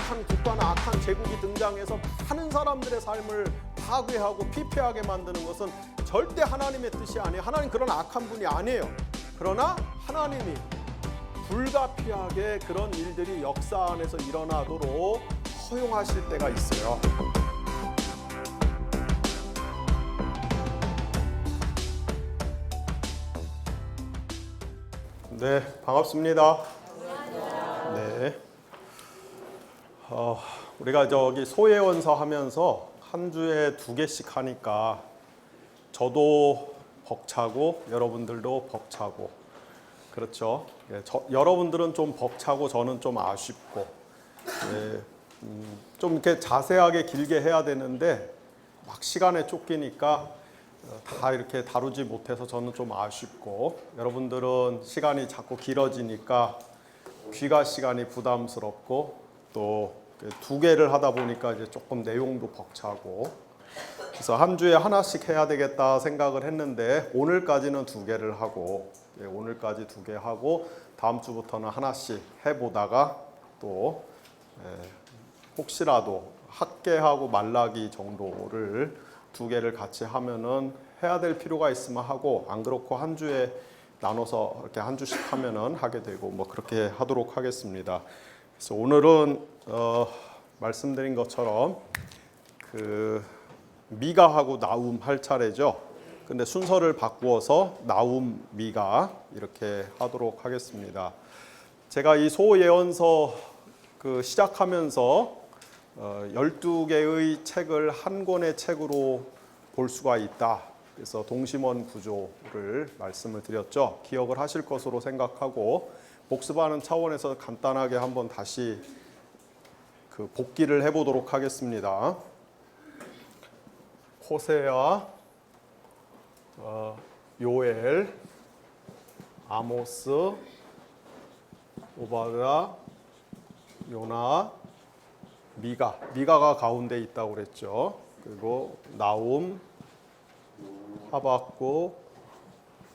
악한 국가나 악한 제국이 등장해서 많은 사람들의 삶을 파괴하고 피폐하게 만드는 것은 절대 하나님의 뜻이 아니에요. 하나님 그런 악한 분이 아니에요. 그러나 하나님이 불가피하게 그런 일들이 역사 안에서 일어나도록 허용하실 때가 있어요. 네, 반갑습니다. 네. 우리가 저기 소예원서 하면서 한 주에 2개씩 하니까 저도 벅차고 여러분들도 벅차고 그렇죠. 여러분들은 좀 벅차고 저는 좀 아쉽고 좀 이렇게 자세하게 길게 해야 되는데 막 시간에 쫓기니까 다 이렇게 다루지 못해서 저는 좀 아쉽고 여러분들은 시간이 자꾸 길어지니까 귀가 시간이 부담스럽고 또 2개를 하다 보니까 이제 조금 내용도 벅차고 그래서 한 주에 하나씩 해야 되겠다 생각을 했는데 오늘까지는 2개를 하고 오늘까지 2개 하고 다음 주부터는 하나씩 해보다가 또 혹시라도 학개하고 말라기 정도를 2개를 같이 하면은 해야 될 필요가 있으면 하고 안 그렇고 한 주에 나눠서 이렇게 한 주씩 하면은 하게 되고 뭐 그렇게 하도록 하겠습니다. 그래서 오늘은 말씀드린 것처럼 그 미가하고 나움 할 차례죠. 근데 순서를 바꾸어서 나움, 미가 이렇게 하도록 하겠습니다. 제가 이 소예언서 그 시작하면서 12개의 책을 한 권의 책으로 볼 수가 있다. 그래서 동심원 구조를 말씀을 드렸죠. 기억을 하실 것으로 생각하고 복습하는 차원에서 간단하게 한번 다시 그 복기를 해보도록 하겠습니다. 호세아, 요엘, 아모스, 오바댜, 요나, 미가가 가운데 있다고 그랬죠. 그리고 나움, 하박국,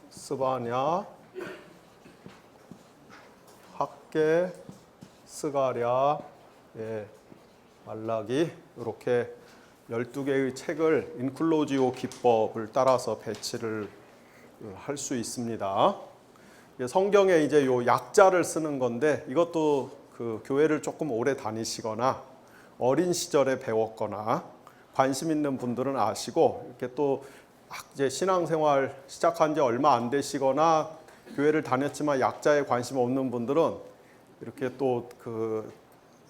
스바냐, 학개, 스가랴, 말라기 이렇게 12개의 책을 인클로지오 기법을 따라서 배치를 할 수 있습니다. 성경에 이제 요 약자를 쓰는 건데 이것도 그 교회를 조금 오래 다니시거나 어린 시절에 배웠거나 관심 있는 분들은 아시고 이렇게 또 이제 신앙생활 시작한 지 얼마 안 되시거나 교회를 다녔지만 약자에 관심 없는 분들은 이렇게 또 그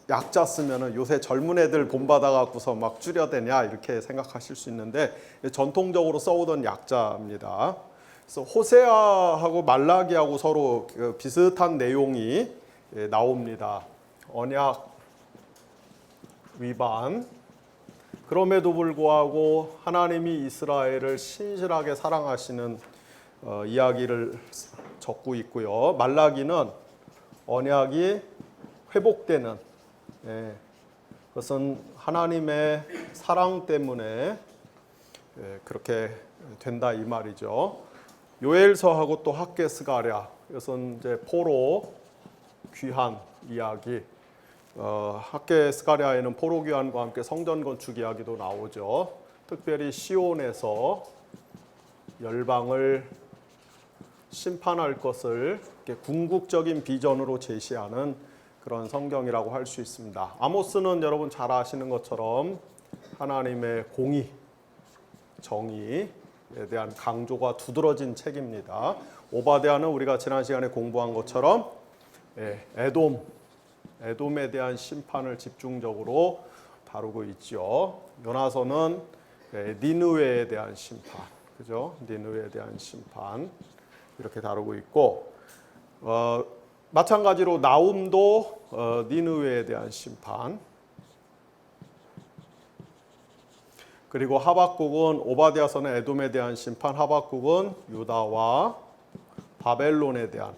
약자 쓰면은 요새 젊은 애들 본받아 갖고서 막 줄여대냐 이렇게 생각하실 수 있는데 전통적으로 써오던 약자입니다. 그래서 호세아하고 말라기하고 서로 비슷한 내용이 나옵니다. 언약 위반. 그럼에도 불구하고 하나님이 이스라엘을 신실하게 사랑하시는 이야기를 적고 있고요. 말라기는 언약이 회복되는 그것은 하나님의 사랑 때문에 그렇게 된다 이 말이죠. 요엘서하고 또 학개 스가랴 이것은 이제 포로 귀환 이야기. 학개 스가랴에는 포로 귀환과 함께 성전 건축 이야기도 나오죠. 특별히 시온에서 열방을 심판할 것을 궁극적인 비전으로 제시하는 그런 성경이라고 할 수 있습니다. 아모스는 여러분 잘 아시는 것처럼 하나님의 공의, 정의에 대한 강조가 두드러진 책입니다. 오바댜는 우리가 지난 시간에 공부한 것처럼 에돔에 대한 심판을 집중적으로 다루고 있죠. 요나서는 니느웨에 대한 심판, 그죠? 니느웨에 대한 심판 이렇게 다루고 있고, 마찬가지로 나움도 니느웨에 대한 심판, 그리고 하박국은 오바댜서는 에돔에 대한 심판, 하박국은 유다와 바벨론에 대한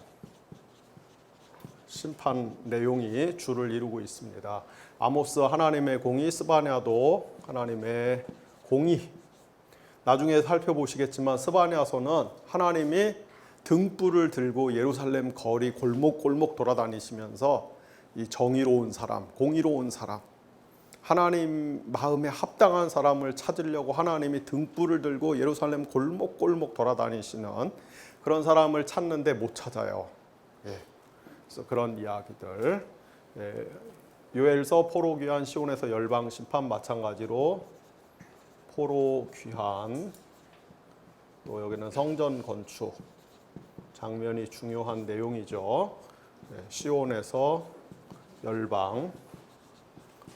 심판 내용이 주를 이루고 있습니다. 아모스 하나님의 공의, 스바냐도 하나님의 공의. 나중에 살펴보시겠지만 스바냐서는 하나님이 등불을 들고 예루살렘 거리 골목골목 돌아다니시면서 이 정의로운 사람, 공의로운 사람, 하나님 마음에 합당한 사람을 찾으려고 하나님이 등불을 들고 예루살렘 골목골목 돌아다니시는 그런 사람을 찾는데 못 찾아요. 예. 그래서 그런 이야기들. 예. 요엘서 포로 귀환, 시온에서 열방 심판, 마찬가지로 포로 귀환, 또 여기는 성전 건축 장면이 중요한 내용이죠. 예. 시온에서 열방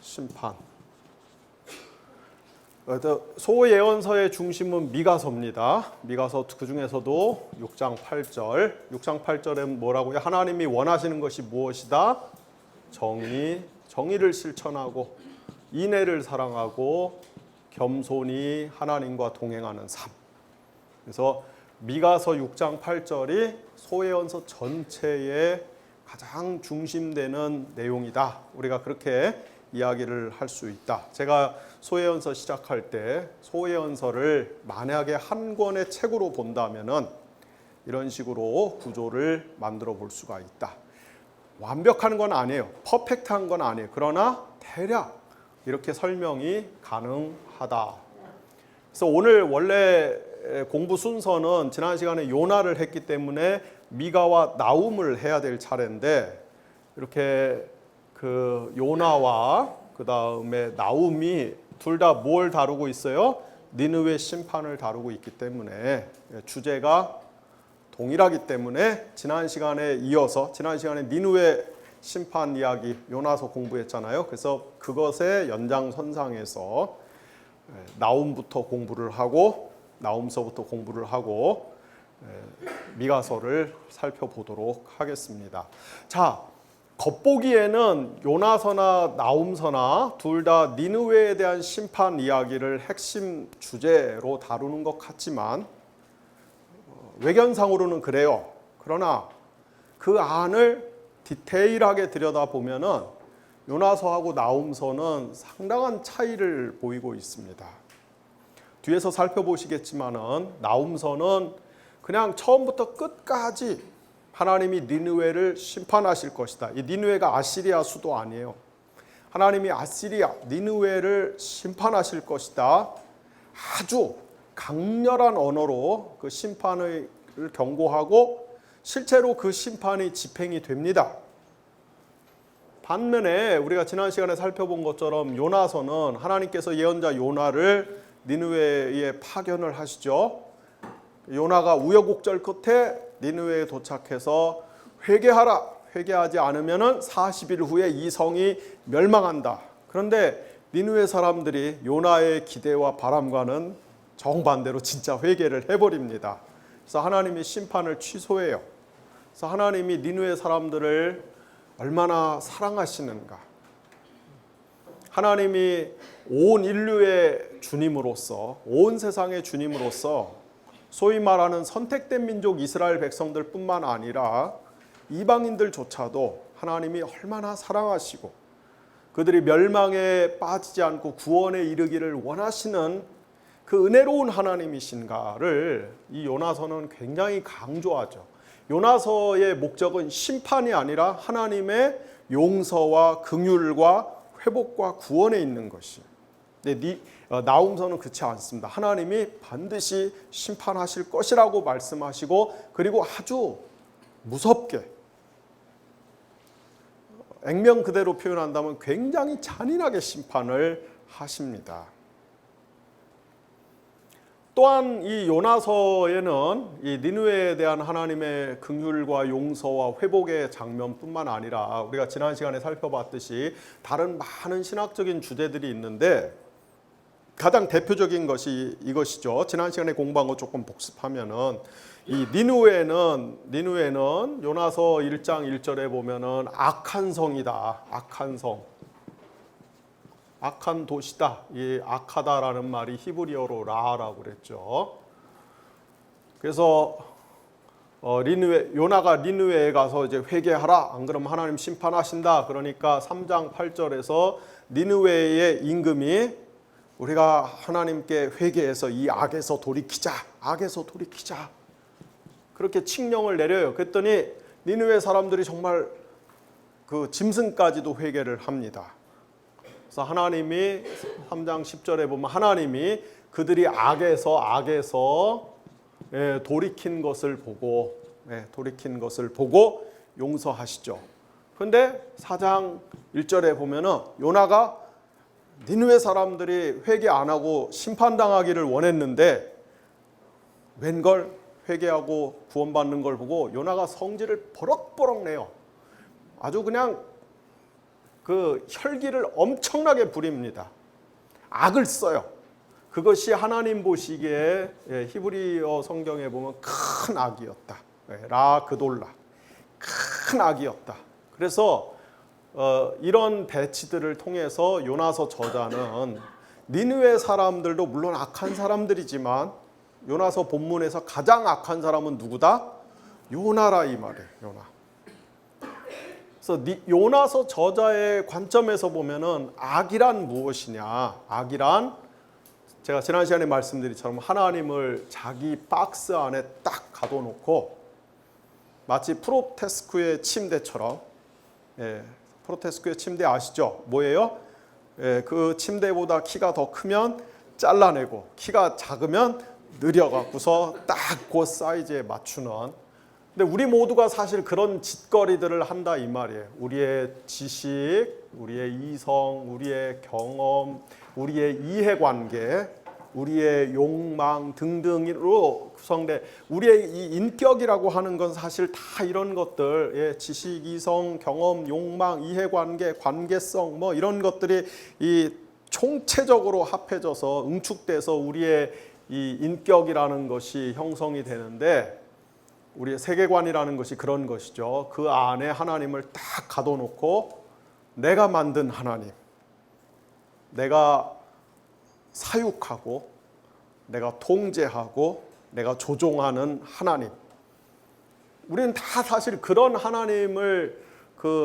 심판. 소예언서의 중심은 미가서입니다. 미가서 그 중에서도 6장 8절. 6장 8절에 뭐라고요? 하나님이 원하시는 것이 무엇이다? 정의를 실천하고 인애를 사랑하고 겸손히 하나님과 동행하는 삶. 그래서 미가서 6장 8절이 소예언서 전체의 가장 중심되는 내용이다. 우리가 그렇게 이야기를 할 수 있다. 제가 소예언서 시작할 때 소예언서를 만약에 한 권의 책으로 본다면은 이런 식으로 구조를 만들어 볼 수가 있다. 완벽한 건 아니에요. 퍼펙트한 건 아니에요. 그러나 대략 이렇게 설명이 가능하다. 그래서 오늘 원래 공부 순서는 지난 시간에 요나를 했기 때문에 미가와 나훔을 해야 될 차례인데 이렇게 그 요나와 그 다음에 나훔이 둘 다 뭘 다루고 있어요? 니느웨 심판을 다루고 있기 때문에 주제가 동일하기 때문에 지난 시간에 이어서 지난 시간에 니느웨 심판 이야기 요나서 공부했잖아요. 그래서 그것의 연장선상에서 나훔부터 공부를 하고 나훔서부터 공부를 하고 미가서를 살펴보도록 하겠습니다. 자, 겉보기에는 요나서나 나훔서나 둘 다 니느웨에 대한 심판 이야기를 핵심 주제로 다루는 것 같지만 외견상으로는 그래요. 그러나 그 안을 디테일하게 들여다보면은 요나서하고 나훔서는 상당한 차이를 보이고 있습니다. 뒤에서 살펴보시겠지만은 나훔서는 그냥 처음부터 끝까지 하나님이 니느웨를 심판하실 것이다. 이 니느웨가 아시리아 수도 아니에요. 하나님이 아시리아, 니느웨를 심판하실 것이다. 아주 강렬한 언어로 그 심판을 경고하고 실제로 그 심판이 집행이 됩니다. 반면에 우리가 지난 시간에 살펴본 것처럼 요나서는 하나님께서 예언자 요나를 니느웨에 파견을 하시죠. 요나가 우여곡절 끝에 니느웨에 도착해서 회개하라. 회개하지 않으면 40일 후에 이 성이 멸망한다. 그런데 니느웨 사람들이 요나의 기대와 바람과는 정반대로 진짜 회개를 해버립니다. 그래서 하나님이 심판을 취소해요. 그래서 하나님이 니느웨 사람들을 얼마나 사랑하시는가. 하나님이 온 인류의 주님으로서 온 세상의 주님으로서 소위 말하는 선택된 민족 이스라엘 백성들뿐만 아니라 이방인들조차도 하나님이 얼마나 사랑하시고 그들이 멸망에 빠지지 않고 구원에 이르기를 원하시는 그 은혜로운 하나님이신가를 이 요나서는 굉장히 강조하죠. 요나서의 목적은 심판이 아니라 하나님의 용서와 긍휼과 회복과 구원에 있는 것이. 나훔서는 그렇지 않습니다. 하나님이 반드시 심판하실 것이라고 말씀하시고 그리고 아주 무섭게 액면 그대로 표현한다면 굉장히 잔인하게 심판을 하십니다. 또한 이 요나서에는 이 니느웨에 대한 하나님의 긍휼과 용서와 회복의 장면뿐만 아니라 우리가 지난 시간에 살펴봤듯이 다른 많은 신학적인 주제들이 있는데 가장 대표적인 것이 이것이죠. 지난 시간에 공부한 거 조금 복습하면은 이 니느웨는 요나서 1장 1절에 보면은 악한 성이다. 악한 성. 악한 도시다. 이 악하다라는 말이 히브리어로 라라고 그랬죠. 그래서 요나가 니느웨에 가서 이제 회개하라. 안 그러면 하나님 심판하신다. 그러니까 3장 8절에서 니느웨의 임금이 우리가 하나님께 회개해서 이 악에서 돌이키자. 악에서 돌이키자. 그렇게 칙령을 내려요. 그랬더니 니느웨 사람들이 정말 그 짐승까지도 회개를 합니다. 그래서 하나님이 3장 10절에 보면 하나님이 그들이 악에서 돌이킨 것을 보고 용서하시죠. 그런데 4장 1절에 보면은 요나가 니느웨 사람들이 회개 안 하고 심판당하기를 원했는데 웬걸 회개하고 구원받는 걸 보고 요나가 성질을 버럭버럭 내요. 아주 그냥 그 혈기를 엄청나게 부립니다. 악을 써요. 그것이 하나님 보시기에 히브리어 성경에 보면 큰 악이었다. 라 그돌라. 큰 악이었다. 그래서 이런 배치들을 통해서 요나서 저자는 니느웨 사람들도 물론 악한 사람들이지만 요나서 본문에서 가장 악한 사람은 누구다? 요나라 이 말이에요. 요나. 그래서 요나서 저자의 관점에서 보면은 악이란 무엇이냐? 악이란 제가 지난 시간에 말씀드린 것처럼 하나님을 자기 박스 안에 딱 가둬놓고 마치 프로테스쿠의 침대처럼, 프로테스쿠의 침대 아시죠? 뭐예요? 그 침대보다 키가 더 크면 잘라내고 키가 작으면 느려갖고서 딱 그 사이즈에 맞추는. 근데 우리 모두가 사실 그런 짓거리들을 한다 이 말이에요. 우리의 지식, 우리의 이성, 우리의 경험, 우리의 이해관계, 우리의 욕망 등등으로 구성된 우리의 이 인격이라고 하는 건 사실 다 이런 것들, 지식, 이성, 경험, 욕망, 이해관계, 관계성 뭐 이런 것들이 이 총체적으로 합해져서 응축돼서 우리의 이 인격이라는 것이 형성이 되는데 우리의 세계관이라는 것이 그런 것이죠. 그 안에 하나님을 딱 가둬놓고 내가 만든 하나님, 내가 사육하고 내가 통제하고 내가 조종하는 하나님. 우리는 다 사실 그런 하나님을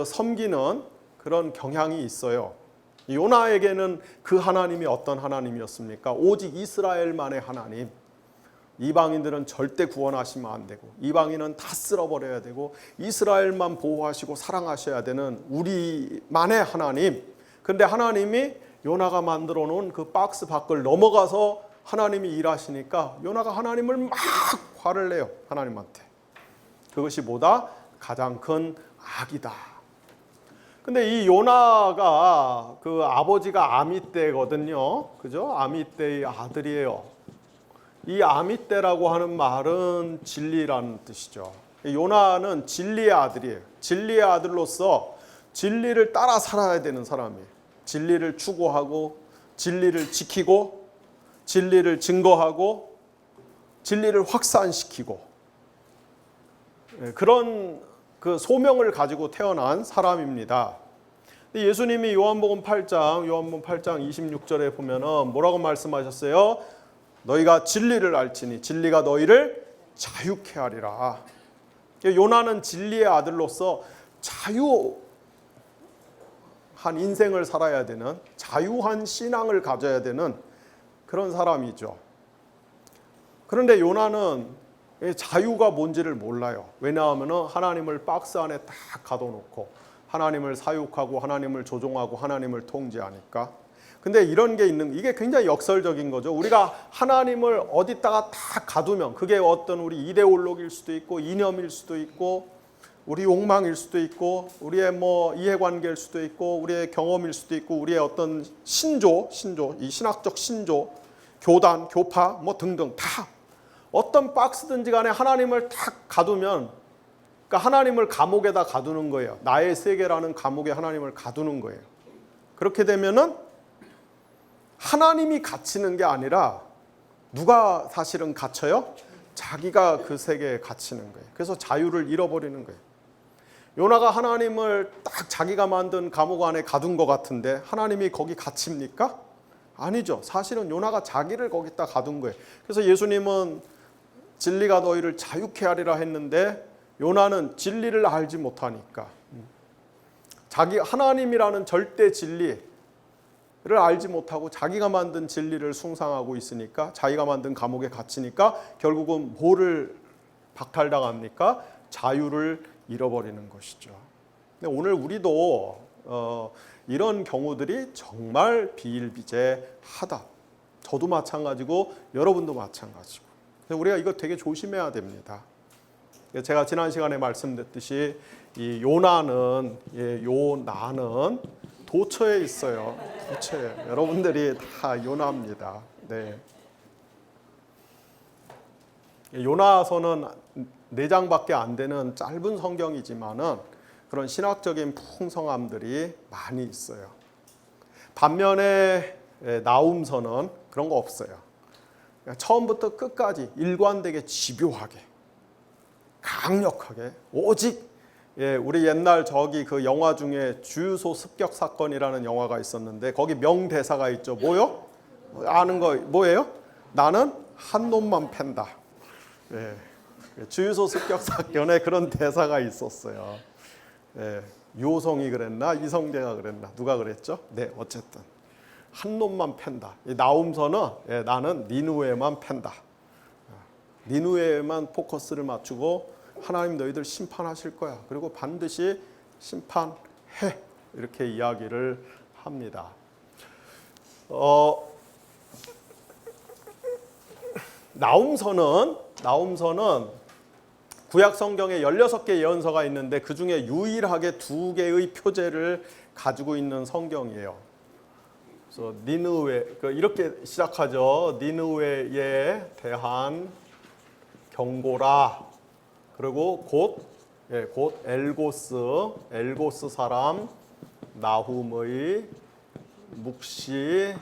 섬기는 그런 경향이 있어요. 요나에게는 그 하나님이 어떤 하나님이었습니까? 오직 이스라엘만의 하나님. 이방인들은 절대 구원하시면 안 되고 이방인은 다 쓸어버려야 되고 이스라엘만 보호하시고 사랑하셔야 되는 우리만의 하나님. 근데 하나님이 요나가 만들어 놓은 그 박스 밖을 넘어가서 하나님이 일하시니까 요나가 하나님을 막 화를 내요. 하나님한테. 그것이 뭐다? 가장 큰 악이다. 근데 이 요나가 그 아버지가 아미떼거든요. 그죠? 아미떼의 아들이에요. 이 아미떼라고 하는 말은 진리라는 뜻이죠. 요나는 진리의 아들이에요. 진리의 아들로서 진리를 따라 살아야 되는 사람이에요. 진리를 추구하고 진리를 지키고 진리를 증거하고 진리를 확산시키고 그런 그 소명을 가지고 태어난 사람입니다. 예수님이 요한복음 8장 26절에 보면은 뭐라고 말씀하셨어요? 너희가 진리를 알지니 진리가 너희를 자유케 하리라. 요나는 진리의 아들로서 자유한 인생을 살아야 되는, 자유한 신앙을 가져야 되는 그런 사람이죠. 그런데 요나는 자유가 뭔지를 몰라요. 왜냐하면 하나님을 박스 안에 딱 가둬놓고 하나님을 사육하고 하나님을 조종하고 하나님을 통제하니까. 근데 이런 게 있는, 이게 굉장히 역설적인 거죠. 우리가 하나님을 어디다가 다 가두면 그게 어떤 우리 이데올로기일 수도 있고 이념일 수도 있고 우리 욕망일 수도 있고 우리의 뭐 이해관계일 수도 있고 우리의 경험일 수도 있고 우리의 어떤 신조, 이 신학적 신조, 교단, 교파 뭐 등등 다 어떤 박스든지 간에 하나님을 딱 가두면, 그러니까 하나님을 감옥에다 가두는 거예요. 나의 세계라는 감옥에 하나님을 가두는 거예요. 그렇게 되면은 하나님이 갇히는 게 아니라 누가 사실은 갇혀요? 자기가 그 세계에 갇히는 거예요. 그래서 자유를 잃어버리는 거예요. 요나가 하나님을 딱 자기가 만든 감옥 안에 가둔 것 같은데 하나님이 거기 갇힙니까? 아니죠. 사실은 요나가 자기를 거기다 가둔 거예요. 그래서 예수님은 진리가 너희를 자유케 하리라 했는데 요나는 진리를 알지 못하니까 자기 하나님이라는 절대 진리를 알지 못하고 자기가 만든 진리를 숭상하고 있으니까 자기가 만든 감옥에 갇히니까 결국은 뭐를 박탈당합니까? 자유를 잃어버리는 것이죠. 근데 오늘 우리도 이런 경우들이 정말 비일비재하다. 저도 마찬가지고 여러분도 마찬가지고. 그래서 우리가 이거 되게 조심해야 됩니다. 제가 지난 시간에 말씀드렸듯이 이 요나는 요나는 도처에 있어요. 도처에. 여러분들이 다 요나입니다. 네. 요나서는 4장밖에 안 되는 짧은 성경이지만은 그런 신학적인 풍성함들이 많이 있어요. 반면에 나훔서는 그런 거 없어요. 처음부터 끝까지 일관되게 집요하게 강력하게 오직 우리 옛날 저기 그 영화 중에 주유소 습격 사건이라는 영화가 있었는데 거기 명대사가 있죠. 뭐요? 아는 거 뭐예요? 나는 한 놈만 팬다. 주유소 습격 사건에 그런 대사가 있었어요. 유호성이 그랬나 이성대가 그랬나 누가 그랬죠? 네, 어쨌든 한 놈만 팬다. 나훔서는 나는 니느웨만 팬다. 니느웨만 포커스를 맞추고 하나님 너희들 심판하실 거야. 그리고 반드시 심판해. 이렇게 이야기를 합니다. 나훔서는 구약 성경에 16개 예언서가 있는데 그 중에 유일하게 2개의 표제를 가지고 있는 성경이에요. 그래서 니느웨 이렇게 시작하죠. 니느웨에 대한 경고라. 그리고 곧 엘고스 사람 나훔의 묵시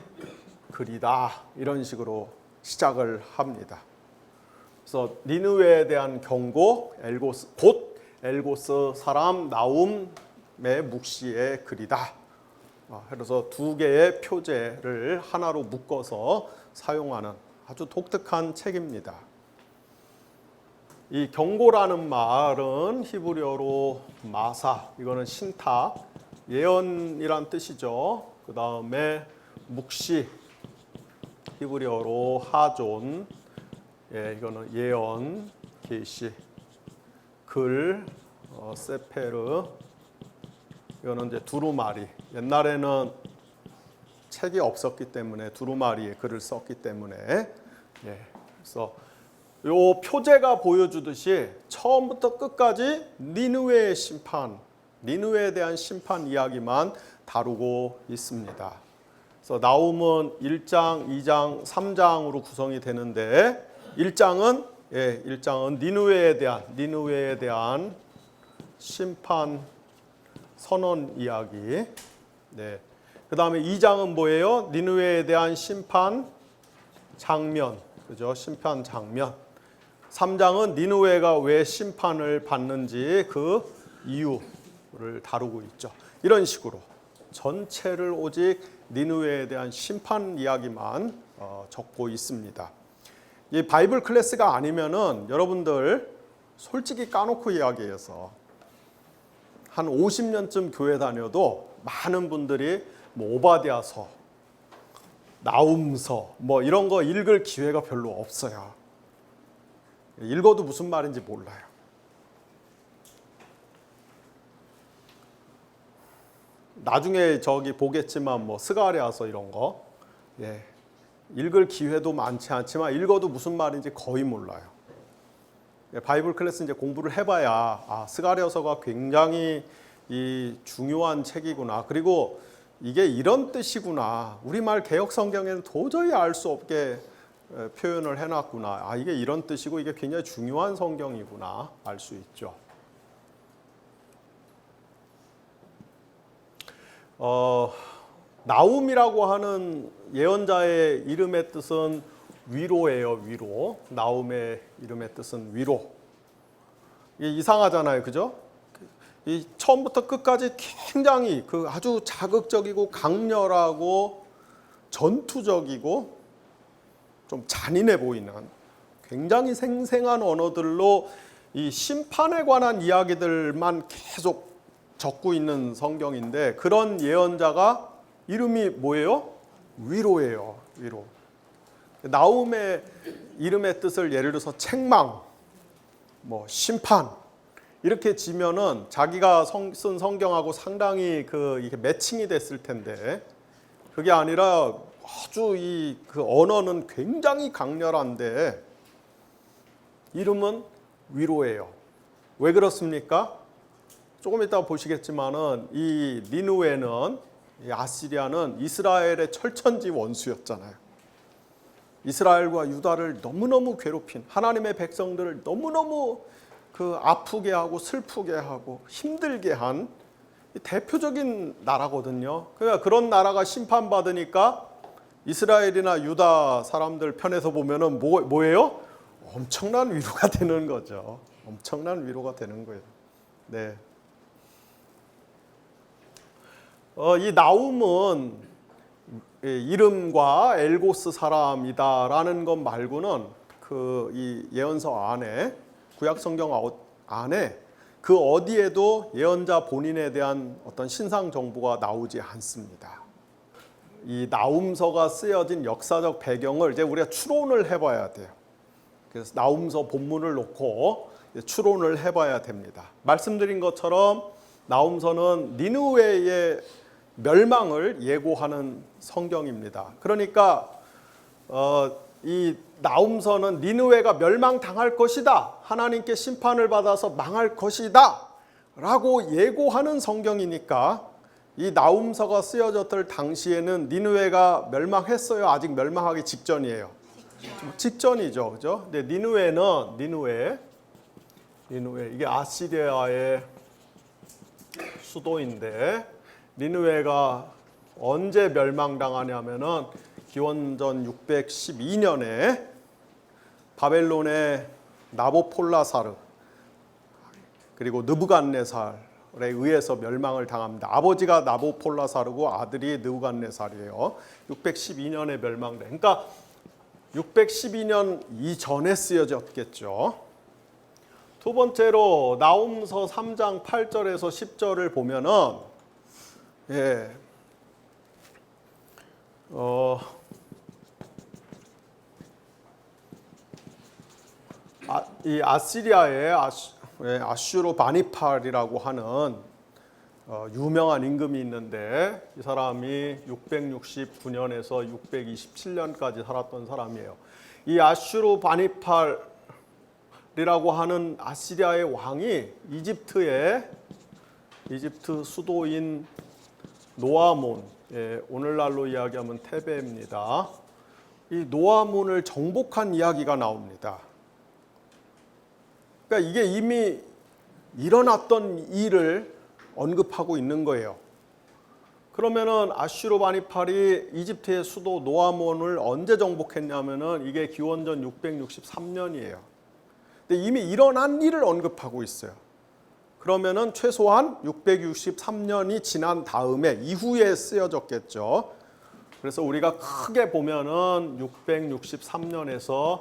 글이다. 이런 식으로 시작을 합니다. 그래서 니느웨에 대한 경고, 곧 엘고스 사람 나훔의 묵시의 글이다. 그래서 2개의 표제를 하나로 묶어서 사용하는 아주 독특한 책입니다. 이 경고라는 말은 히브리어로 마사, 이거는 신탁, 예언이란 뜻이죠. 그 다음에 묵시, 히브리어로 하존, 이거는 예언, 계시, 글, 세페르, 이거는 이제 두루마리. 옛날에는 책이 없었기 때문에 두루마리에 글을 썼기 때문에 그래서 요 표제가 보여주듯이 처음부터 끝까지 니느웨의 심판, 니느웨에 대한 심판 이야기만 다루고 있습니다. 그래서 나훔은 1장, 2장, 3장으로 구성이 되는데 1장은 니느웨에 대한 심판 선언 이야기. 그다음에 2장은 뭐예요? 니느웨에 대한 심판 장면. 그죠? 심판 장면. 3장은 니느웨가 왜 심판을 받는지 그 이유를 다루고 있죠. 이런 식으로 전체를 오직 니느웨에 대한 심판 이야기만 적고 있습니다. 이 바이블 클래스가 아니면은 여러분들 솔직히 까놓고 이야기해서 한 50년쯤 교회 다녀도 많은 분들이 뭐 오바댜서, 나훔서 뭐 이런 거 읽을 기회가 별로 없어요. 읽어도 무슨 말인지 몰라요. 나중에 저기 보겠지만 뭐 스가랴서 이런 거 읽을 기회도 많지 않지만 읽어도 무슨 말인지 거의 몰라요. 바이블 클래스 이제 공부를 해봐야 스가랴서가 굉장히 이 중요한 책이구나. 그리고 이게 이런 뜻이구나. 우리말 개역 성경에는 도저히 알 수 없게 표현을 해놨구나. 이게 이런 뜻이고 이게 굉장히 중요한 성경이구나. 알 수 있죠. 나훔이라고 하는 예언자의 이름의 뜻은 위로예요. 위로. 나훔의 이름의 뜻은 위로. 이게 이상하잖아요. 그죠? 이 처음부터 끝까지 굉장히 그 아주 자극적이고 강렬하고 전투적이고 좀 잔인해 보이는 굉장히 생생한 언어들로 이 심판에 관한 이야기들만 계속 적고 있는 성경인데 그런 예언자가 이름이 뭐예요? 위로예요. 위로. 나훔의 이름의 뜻을 예를 들어서 책망, 뭐 심판 이렇게 지면은 자기가 쓴 성경하고 상당히 이게 매칭이 됐을 텐데 그게 아니라 아주 그 언어는 굉장히 강렬한데 이름은 위로예요. 왜 그렇습니까? 조금 이따 보시겠지만은 이 니느웨는 이 아시리아는 이스라엘의 철천지 원수였잖아요. 이스라엘과 유다를 너무너무 괴롭힌 하나님의 백성들을 너무너무 아프게 하고 슬프게 하고 힘들게 한 대표적인 나라거든요. 그러니까 그런 나라가 심판받으니까 이스라엘이나 유다 사람들 편에서 보면은 뭐예요? 엄청난 위로가 되는 거죠. 엄청난 위로가 되는 거예요. 네. 이 나움은 이름과 엘고스 사람이다라는 것 말고는 이 예언서 안에 구약 성경 안에 그 어디에도 예언자 본인에 대한 어떤 신상 정보가 나오지 않습니다. 이 나움서가 쓰여진 역사적 배경을 이제 우리가 추론을 해봐야 돼요. 그래서 나움서 본문을 놓고 추론을 해봐야 됩니다. 말씀드린 것처럼 나움서는 니느웨의 멸망을 예고하는 성경입니다. 그러니까 이 나움서는 니느웨가 멸망당할 것이다. 하나님께 심판을 받아서 망할 것이다. 라고 예고하는 성경이니까 이 나움서가 쓰여졌을 당시에는 니느웨가 멸망했어요? 아직 멸망하기 직전이에요? 직전이죠. 그죠? 근데 니느웨 이게 아시리아의 수도인데 니느웨가 언제 멸망당하냐면은 기원전 612년에 바벨론의 나보폴라사르 그리고 느부갓네살에 의해서 멸망을 당합니다. 아버지가 나보폴라사르고 아들이 느부갓네살이에요. 612년에 멸망돼. 그러니까 612년 이전에 쓰여졌겠죠. 두 번째로 나움서 3장 8절에서 10절을 보면은 이 아시리아의 아슈르 바니팔이라고 하는 유명한 임금이 있는데 이 사람이 669년에서 627년까지 살았던 사람이에요. 이 아슈르 바니팔이라고 하는 아시리아의 왕이 이집트 수도인 노아몬, 오늘날로 이야기하면 테베입니다. 이 노아몬을 정복한 이야기가 나옵니다. 그러니까 이게 이미 일어났던 일을 언급하고 있는 거예요. 그러면은 아슈르바니팔이 이집트의 수도 노아몬을 언제 정복했냐면은 이게 기원전 663년이에요. 근데 이미 일어난 일을 언급하고 있어요. 그러면은 최소한 663년이 지난 다음에 이후에 쓰여졌겠죠. 그래서 우리가 크게 보면은 663년에서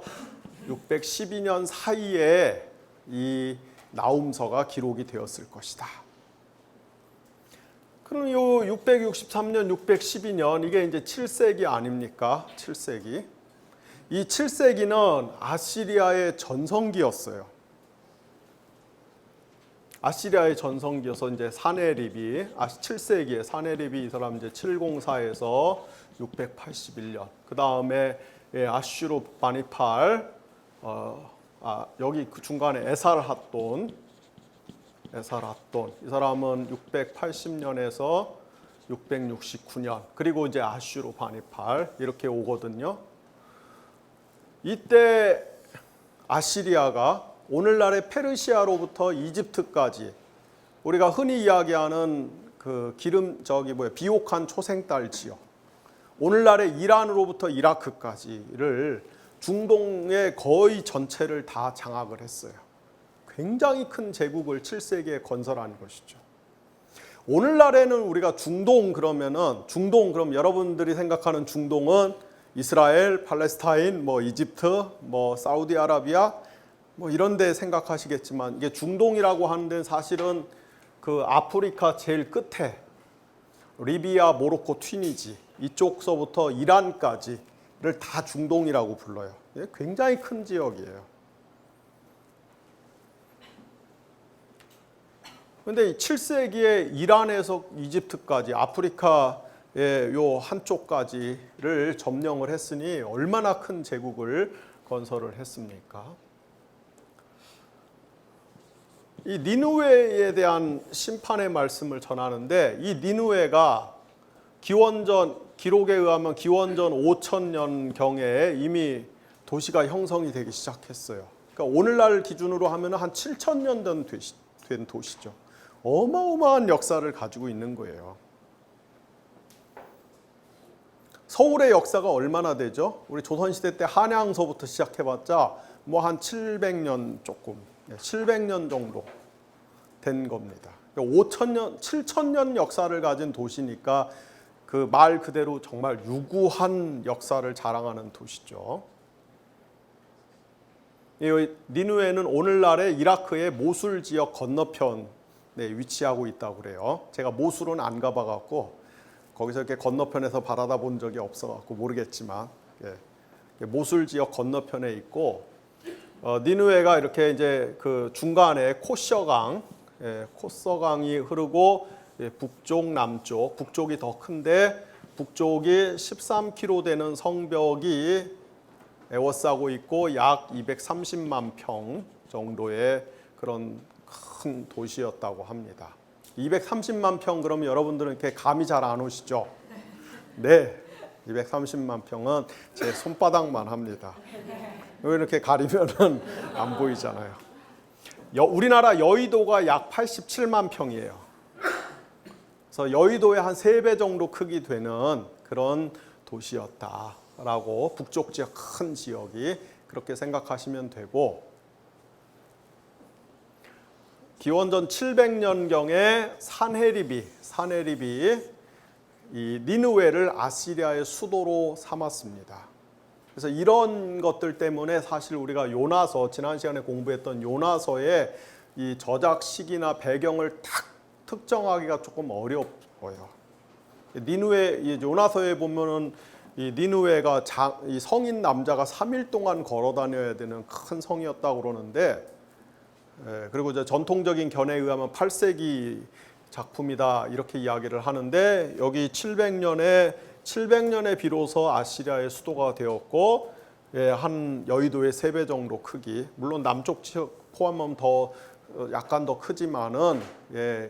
612년 사이에 이 나움서가 기록이 되었을 것이다. 그럼 요 663년, 612년 이게 이제 7세기 아닙니까? 7세기. 이 7세기는 아시리아의 전성기였어요. 아시리아의 전성기여서 이제 사네립이 7세기에 사네립이 이 사람 이제 704에서 681년. 그 다음에 아슈르 바니팔 여기 그 중간에 에살핫돈 이 사람은 680년에서 669년 그리고 이제 아슈르 바니팔 이렇게 오거든요. 이때 아시리아가 오늘날의 페르시아로부터 이집트까지 우리가 흔히 이야기하는 그 비옥한 초생딸 지역, 오늘날의 이란으로부터 이라크까지를 중동의 거의 전체를 다 장악을 했어요. 굉장히 큰 제국을 7세기에 건설한 것이죠. 오늘날에는 우리가 중동 그럼 여러분들이 생각하는 중동은 이스라엘, 팔레스타인, 이집트, 사우디아라비아 이런 데 생각하시겠지만 이게 중동이라고 하는 데는 사실은 그 아프리카 제일 끝에 리비아, 모로코, 튀니지 이쪽서부터 이란까지를 다 중동이라고 불러요. 굉장히 큰 지역이에요. 근데 7세기에 이란에서 이집트까지 아프리카의 요 한쪽까지를 점령을 했으니 얼마나 큰 제국을 건설을 했습니까? 이 니느웨에 대한 심판의 말씀을 전하는데, 이 니느웨가 기록에 의하면 기원전 5000년경에 이미 도시가 형성이 되기 시작했어요. 그러니까 오늘날 기준으로 하면 한 7000년 된 도시죠. 어마어마한 역사를 가지고 있는 거예요. 서울의 역사가 얼마나 되죠? 우리 조선시대 때 한양서부터 시작해봤자 뭐 한 700년 조금, 700년 정도 된 겁니다. 5000년, 7000년 역사를 가진 도시니까 그 말 그대로 정말 유구한 역사를 자랑하는 도시죠. 니느웨는 오늘날의 이라크의 모술 지역 건너편에 위치하고 있다고 그래요. 제가 모술은 안 가봐갖고 거기서 이렇게 건너편에서 바라다 본 적이 없어갖고 모르겠지만, 모술 지역 건너편에 있고, 니느웨가 이렇게 이제 그 중간에 코서강이 흐르고, 북쪽, 남쪽, 북쪽이 더 큰데 북쪽이 13km 되는 성벽이 에워싸고 있고 약 230만 평 정도의 그런 큰 도시였다고 합니다. 230만 평 그러면 여러분들은 이렇게 감이 잘 안 오시죠? 네, 230만 평은 제 손바닥만 합니다. 이렇게 가리면은 안 보이잖아요. 우리나라 여의도가 약 87만 평이에요. 그래서 여의도의 한 3배 정도 크기 되는 그런 도시였다라고, 북쪽 지역 큰 지역이 그렇게 생각하시면 되고, 기원전 700년경에 산헤립이 이 니느웨를 아시리아의 수도로 삼았습니다. 그래서 이런 것들 때문에 사실 우리가 요나서, 지난 시간에 공부했던 요나서의 이 저작 시기나 배경을 딱 특정하기가 조금 어려워요. 니느웨, 요나서에 보면은 이 니느웨가 이 성인 남자가 3일 동안 걸어 다녀야 되는 큰 성이었다고 그러는데, 그리고 이제 전통적인 견해에 의하면 8세기 작품이다 이렇게 이야기를 하는데, 여기 700년에 비로소 아시리아의 수도가 되었고, 한 여의도의 3배 정도 크기, 물론 남쪽 지역 포함하면 약간 더 크지만은,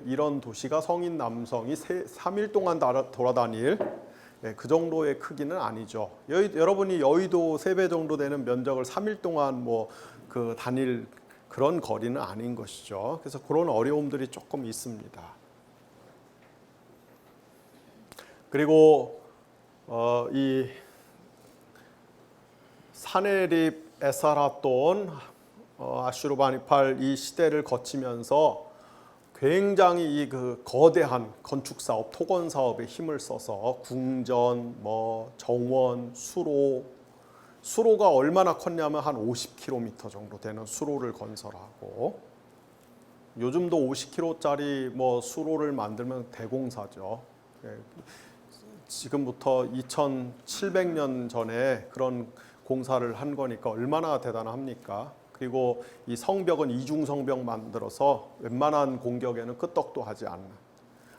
이런 도시가 성인 남성이 3일 동안 돌아다닐 그 정도의 크기는 아니죠. 여러분이 여의도 3배 정도 되는 면적을 3일 동안 그 다닐 그런 거리는 아닌 것이죠. 그래서 그런 어려움들이 조금 있습니다. 그리고 이 사네립, 에사라돈, 아슈르바니팔 이 시대를 거치면서 굉장히 그 거대한 건축 사업, 토건 사업에 힘을 써서 궁전, 정원, 수로가 얼마나 컸냐면 한 50km 정도 되는 수로를 건설하고, 요즘도 50km짜리 수로를 만들면 대공사죠. 지금부터 2700년 전에 그런 공사를 한 거니까 얼마나 대단합니까? 그리고 이 성벽은 이중성벽 만들어서 웬만한 공격에는 끄떡도 하지 않는,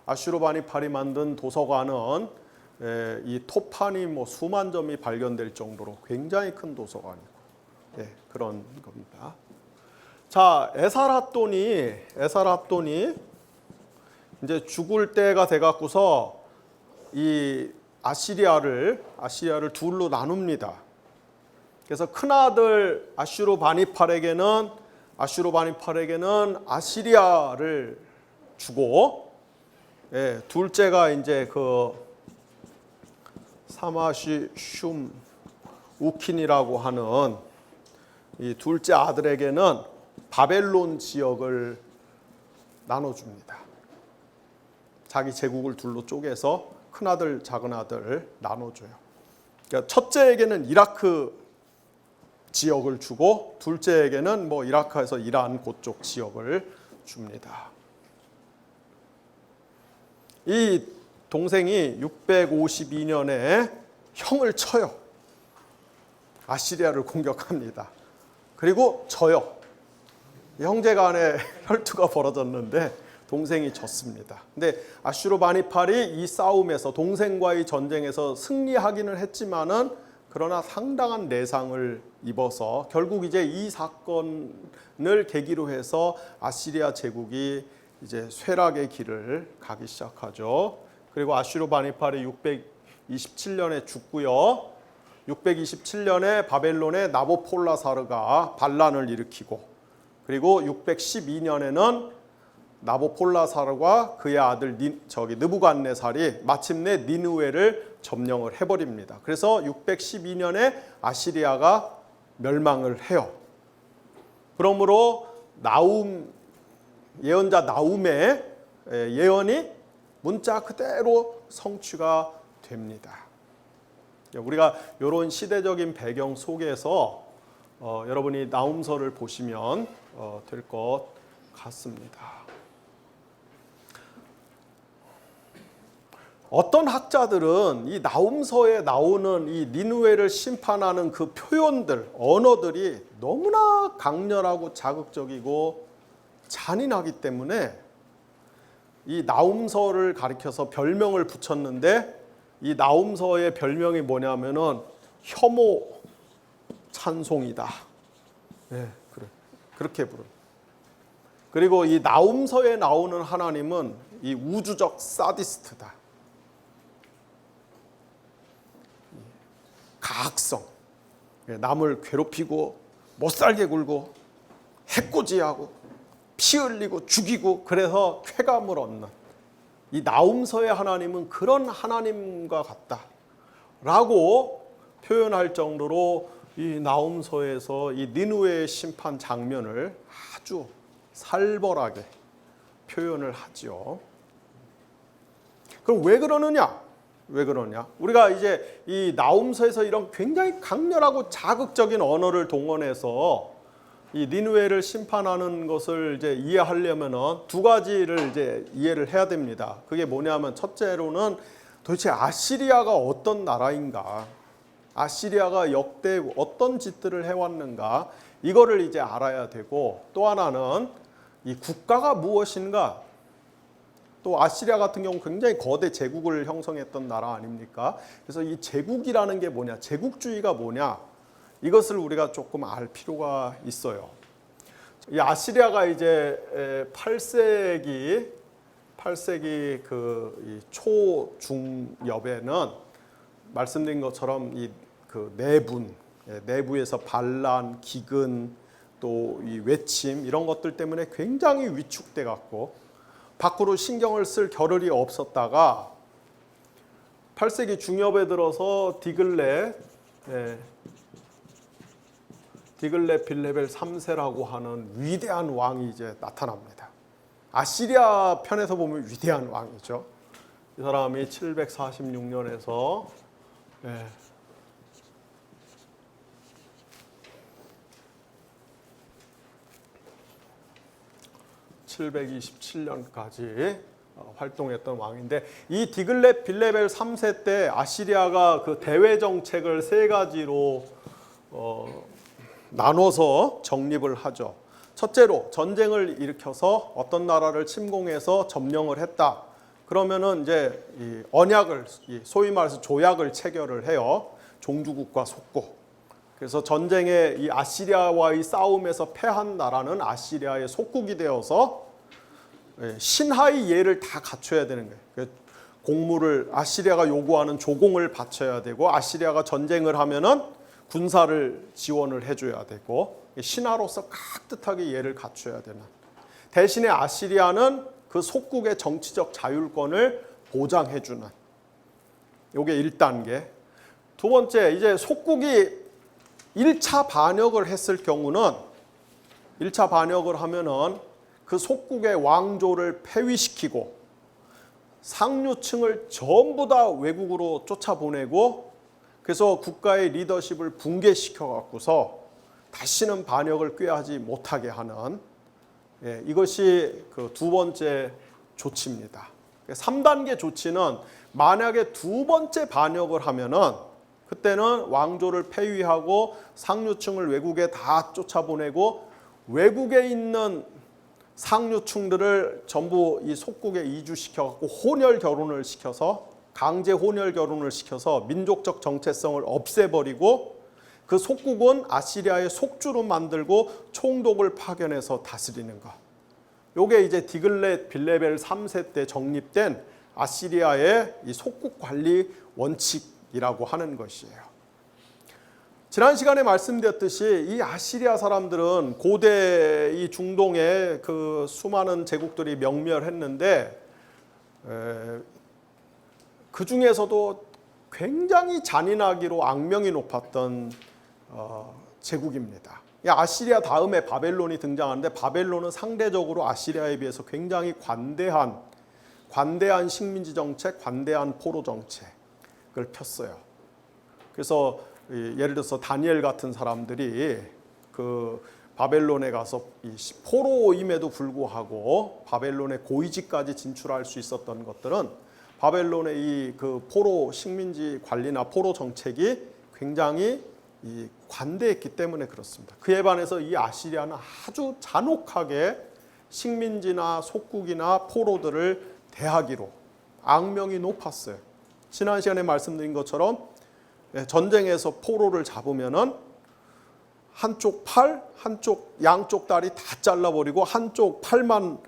아슈르바니팔이 만든 도서관은 이 토판이 수만 점이 발견될 정도로 굉장히 큰 도서관이고, 그런 겁니다. 자, 에사라돈이 이제 죽을 때가 돼갖고서 이 아시리아를 둘로 나눕니다. 그래서 큰아들 아슈르바니팔에게는 아시리아를 주고, 둘째가 이제 그 사마시 슌 우킨이라고 하는 이 둘째 아들에게는 바벨론 지역을 나눠줍니다. 자기 제국을 둘로 쪼개서 큰아들, 작은아들 나눠줘요. 그러니까 첫째에게는 이라크 지역을 주고, 둘째에게는 이라크에서 이란 그쪽 지역을 줍니다. 이 동생이 652년에 형을 쳐요. 아시리아를 공격합니다. 그리고 져요. 형제 간에 혈투가 벌어졌는데 동생이 졌습니다. 근데 아슈르바니팔이 이 싸움에서 동생과의 전쟁에서 승리하기는 했지만은 그러나 상당한 내상을 입어서 결국 이제 이 사건을 계기로 해서 아시리아 제국이 이제 쇠락의 길을 가기 시작하죠. 그리고 아슈르바니팔이 627년에 죽고요. 627년에 바벨론의 나보폴라사르가 반란을 일으키고, 그리고 612년에는 나보폴라사르가 그의 아들 느부갓네살이 마침내 니느웨를 점령을 해버립니다. 그래서 612년에 아시리아가 멸망을 해요. 그러므로 예언자 나훔의 예언이 문자 그대로 성취가 됩니다. 우리가 이런 시대적인 배경 속에서 여러분이 나훔서를 보시면 될 것 같습니다. 어떤 학자들은 이 나훔서에 나오는 이 니느웨를 심판하는 그 표현들, 언어들이 너무나 강렬하고 자극적이고 잔인하기 때문에 이 나훔서를 가리켜서 별명을 붙였는데, 이 나훔서의 별명이 뭐냐면은 혐오 찬송이다. 네, 그렇게 부른. 그리고 이 나훔서에 나오는 하나님은 이 우주적 사디스트다. 가학성, 남을 괴롭히고 못살게 굴고 해코지하고 피 흘리고 죽이고 그래서 쾌감을 얻는 이 나훔서의 하나님은 그런 하나님과 같다라고 표현할 정도로 이 나훔서에서 이 니느웨의 심판 장면을 아주 살벌하게 표현을 하지요. 그럼 왜 그러느냐? 우리가 이제 이 나훔서에서 이런 굉장히 강렬하고 자극적인 언어를 동원해서 이 니느웨를 심판하는 것을 이제 이해하려면은 두 가지를 이제 이해를 해야 됩니다. 그게 뭐냐면, 첫째로는 도대체 아시리아가 어떤 나라인가, 아시리아가 역대 어떤 짓들을 해왔는가, 이거를 이제 알아야 되고, 또 하나는 이 국가가 무엇인가. 또 아시리아 같은 경우 굉장히 거대 제국을 형성했던 나라 아닙니까? 그래서 이 제국이라는 게 뭐냐, 제국주의가 뭐냐, 이것을 우리가 조금 알 필요가 있어요. 이 아시리아가 이제 8세기 그 초중엽에는 말씀드린 것처럼 이 그 내부에서 반란, 기근, 또 이 외침 이런 것들 때문에 굉장히 위축돼 갖고 밖으로 신경을 쓸 겨를이 없었다가 8세기 중엽에 들어서 디글렛 빌레벨 3세라고 하는 위대한 왕이 이제 나타납니다. 아시리아 편에서 보면 위대한 왕이죠. 이 사람이 746년에서 727년까지 활동했던 왕인데, 이 디글렛 빌레벨 3세 때 아시리아가 그 대외 정책을 세 가지로 나눠서 정립을 하죠. 첫째로 전쟁을 일으켜서 어떤 나라를 침공해서 점령을 했다. 그러면은 이제 이 언약을, 소위 말해서 조약을 체결을 해요. 종주국과 속고. 그래서 전쟁에 이 아시리아와의 싸움에서 패한 나라는 아시리아의 속국이 되어서 신하의 예를 다 갖춰야 되는 거예요. 공무를, 아시리아가 요구하는 조공을 바쳐야 되고, 아시리아가 전쟁을 하면은 군사를 지원을 해줘야 되고, 신하로서 깍듯하게 예를 갖춰야 되는. 대신에 아시리아는 그 속국의 정치적 자율권을 보장해주는. 요게 1단계. 두 번째, 이제 속국이 1차 반역을 했을 경우는, 1차 반역을 하면은 그 속국의 왕조를 폐위시키고 상류층을 전부 다 외국으로 쫓아보내고, 그래서 국가의 리더십을 붕괴시켜 갖고서 다시는 반역을 꾀하지 못하게 하는, 이것이 그 두 번째 조치입니다. 3단계 조치는 만약에 두 번째 반역을 하면은 그때는 왕조를 폐위하고 상류층을 외국에 다 쫓아보내고, 외국에 있는 상류층들을 전부 이 속국에 이주시켜갖고 혼혈 결혼을 시켜서 강제 혼혈 결혼을 시켜서 민족적 정체성을 없애버리고 그 속국은 아시리아의 속주로 만들고 총독을 파견해서 다스리는 것. 요게 이제 디글렛 빌레벨 3세 때 정립된 아시리아의 이 속국 관리 원칙이라고 하는 것이에요. 지난 시간에 말씀드렸듯이 이 아시리아 사람들은 고대 이 중동의 그 수많은 제국들이 명멸했는데 그 중에서도 굉장히 잔인하기로 악명이 높았던 제국입니다. 아시리아 다음에 바벨론이 등장하는데 바벨론은 상대적으로 아시리아에 비해서 굉장히 관대한 식민지 정책, 관대한 포로 정책을 폈어요. 그래서 예를 들어서 다니엘 같은 사람들이 그 바벨론에 가서 포로임에도 불구하고 바벨론의 고위직까지 진출할 수 있었던 것들은 바벨론의 이 그 포로 식민지 관리나 포로 정책이 굉장히 관대했기 때문에 그렇습니다. 그에 반해서 이 아시리아는 아주 잔혹하게 식민지나 속국이나 포로들을 대하기로 악명이 높았어요. 지난 시간에 말씀드린 것처럼 전쟁에서 포로를 잡으면은 한쪽 팔, 양쪽 다리 다 잘라버리고 한쪽 팔만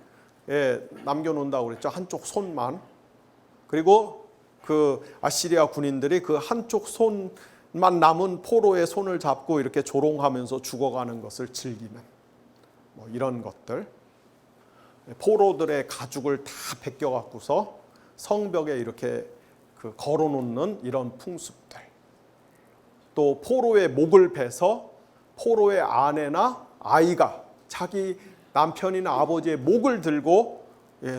남겨놓는다고 그랬죠. 한쪽 손만. 그리고 그 아시리아 군인들이 그 한쪽 손만 남은 포로의 손을 잡고 이렇게 조롱하면서 죽어가는 것을 즐기는 뭐 이런 것들. 포로들의 가죽을 다 벗겨갖고서 성벽에 이렇게 걸어놓는 이런 풍습들. 또 포로의 목을 베서 포로의 아내나 아이가 자기 남편이나 아버지의 목을 들고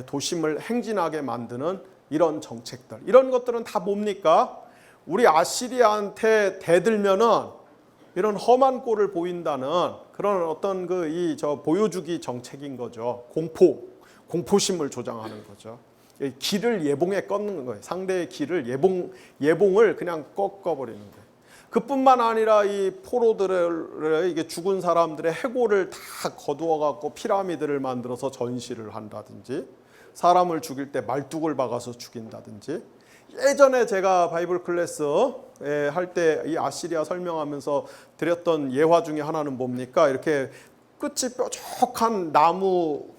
도심을 행진하게 만드는 이런 정책들. 이런 것들은 다 뭡니까? 우리 아시리아한테 대들면은 이런 험한 꼴을 보인다는 그런 어떤 보여주기 정책인 거죠. 공포심을 조장하는 거죠. 기를 예봉에 꺾는 거예요. 상대의 기를 예봉을 그냥 꺾어버리는 거예요. 그뿐만 아니라 이 포로들의 이게 죽은 사람들의 해골을 다 거두어 갖고 피라미드를 만들어서 전시를 한다든지, 사람을 죽일 때 말뚝을 박아서 죽인다든지. 예전에 제가 바이블 클래스 할 때 이 아시리아 설명하면서 드렸던 예화 중에 하나는 뭡니까? 이렇게 끝이 뾰족한 나무에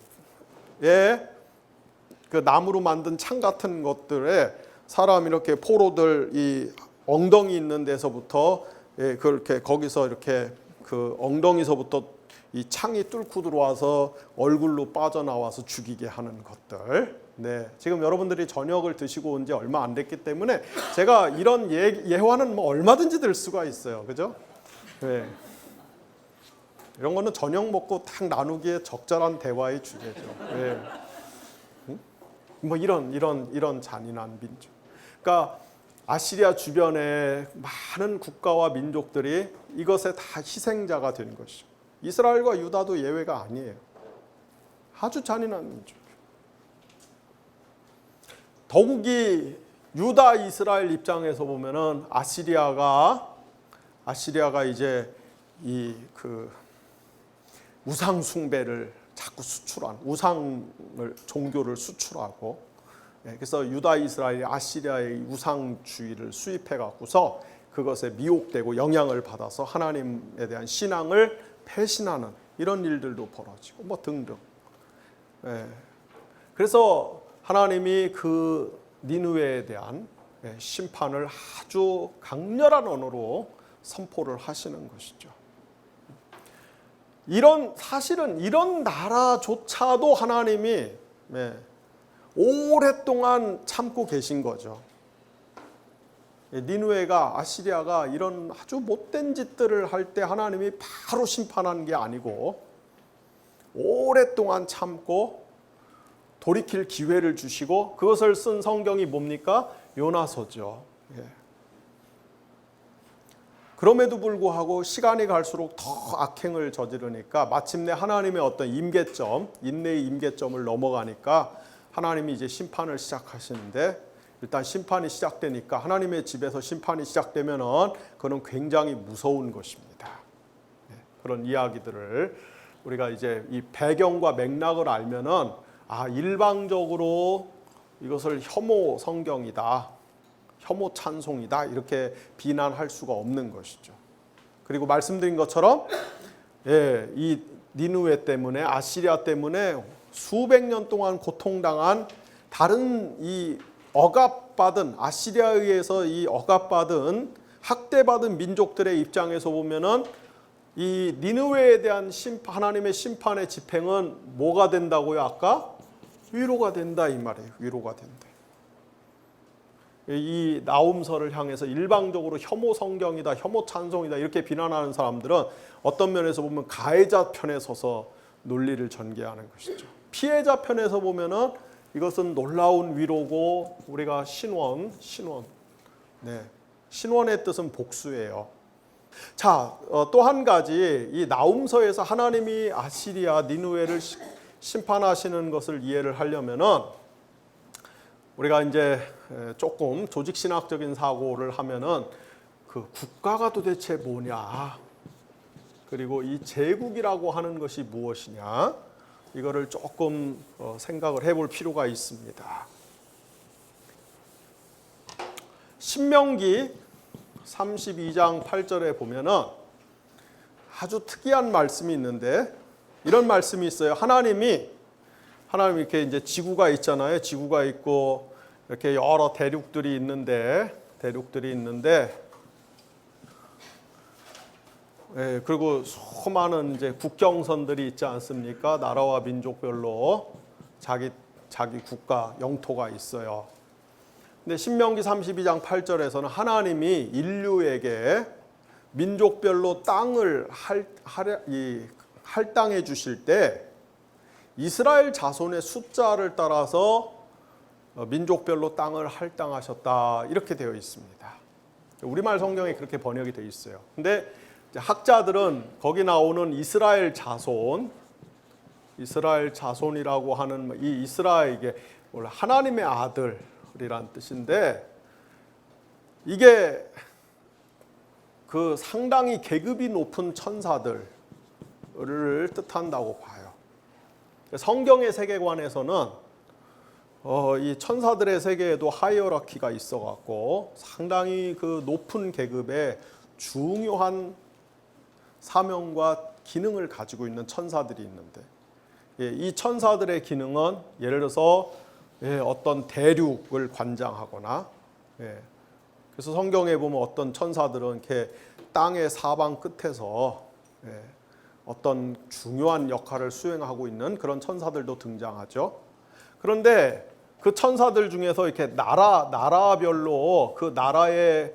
그 나무로 만든 창 같은 것들에 사람 이렇게 포로들 이 엉덩이 있는 데서부터 그렇게 거기서 이렇게 그 엉덩이서부터 이 창이 뚫고 들어와서 얼굴로 빠져나와서 죽이게 하는 것들. 네, 지금 여러분들이 저녁을 드시고 온 지 얼마 안 됐기 때문에 제가 이런 예화는 뭐 얼마든지 들 수가 있어요, 그죠? 네. 이런 거는 저녁 먹고 딱 나누기에 적절한 대화의 주제죠. 네. 뭐 이런 잔인한 민족. 그러니까 아시리아 주변에 많은 국가와 민족들이 이것에 다 희생자가 된 것이죠. 이스라엘과 유다도 예외가 아니에요. 아주 잔인한 민족. 더욱이 유다 이스라엘 입장에서 보면은 아시리아가 이제 이 그 우상 숭배를 자꾸 수출한 종교를 수출하고, 그래서 유다 이스라엘이 아시리아의 우상주의를 수입해 갖고서 그것에 미혹되고 영향을 받아서 하나님에 대한 신앙을 배신하는 이런 일들도 벌어지고 뭐 등등. 그래서 하나님이 그 니느웨에 대한 심판을 아주 강렬한 언어로 선포를 하시는 것이죠. 사실은 이런 나라조차도 하나님이 오랫동안 참고 계신 거죠. 니느웨가 아시리아가 이런 아주 못된 짓들을 할 때 하나님이 바로 심판한 게 아니고 오랫동안 참고 돌이킬 기회를 주시고, 그것을 쓴 성경이 뭡니까? 요나서죠. 그럼에도 불구하고 시간이 갈수록 더 악행을 저지르니까 마침내 하나님의 어떤 인내의 임계점을 넘어가니까 하나님이 이제 심판을 시작하시는데, 일단 심판이 시작되니까 하나님의 집에서 심판이 시작되면은 그는 굉장히 무서운 것입니다. 그런 이야기들을 우리가 이제 이 배경과 맥락을 알면은 일방적으로 이것을 혐오 성경이다, 혐오 찬송이다 이렇게 비난할 수가 없는 것이죠. 그리고 말씀드린 것처럼 이 니느웨 때문에, 아시리아 때문에 수백 년 동안 고통당한 다른 이 억압받은, 아시리아에 의해서 이 억압받은, 학대받은 민족들의 입장에서 보면은 이 니느웨에 대한 하나님의 심판의 집행은 뭐가 된다고요? 아까 위로가 된다 이 말이에요. 위로가 된다. 이 나훔서를 향해서 일방적으로 혐오 성경이다, 혐오 찬송이다 이렇게 비난하는 사람들은 어떤 면에서 보면 가해자 편에 서서 논리를 전개하는 것이죠. 피해자 편에서 보면은 이것은 놀라운 위로고, 우리가 신원. 네, 신원의 뜻은 복수예요. 자, 또 한 가지, 이 나훔서에서 하나님이 아시리아 니느웨를 심판하시는 것을 이해를 하려면은 우리가 이제 조금 조직신학적인 사고를 하면은 그 국가가 도대체 뭐냐, 그리고 이 제국이라고 하는 것이 무엇이냐, 이거를 조금 생각을 해볼 필요가 있습니다. 신명기 32장 8절에 보면은 아주 특이한 말씀이 있는데, 이런 말씀이 있어요. 하나님이 이렇게 이제 지구가 있잖아요. 지구가 있고 이렇게 여러 대륙들이 있는데 그리고 수많은 이제 국경선들이 있지 않습니까? 나라와 민족별로 자기 국가, 영토가 있어요. 근데 신명기 32장 8절에서는 하나님이 인류에게 민족별로 땅을 할당해 주실 때 이스라엘 자손의 숫자를 따라서 민족별로 땅을 할당하셨다 이렇게 되어 있습니다. 우리말 성경에 그렇게 번역이 되어 있어요. 근데 학자들은 거기 나오는 이스라엘 자손이라고 하는 이 이게 원래 하나님의 아들이란 뜻인데, 이게 그 상당히 계급이 높은 천사들을 뜻한다고 봐요. 성경의 세계관에서는 이 천사들의 세계에도 하이어라키가 있어갖고 상당히 그 높은 계급의 중요한 사명과 기능을 가지고 있는 천사들이 있는데, 이 천사들의 기능은 예를 들어서 어떤 대륙을 관장하거나, 그래서 성경에 보면 어떤 천사들은 이렇게 땅의 사방 끝에서 어떤 중요한 역할을 수행하고 있는 그런 천사들도 등장하죠. 그런데 그 천사들 중에서 이렇게 나라별로 그 나라의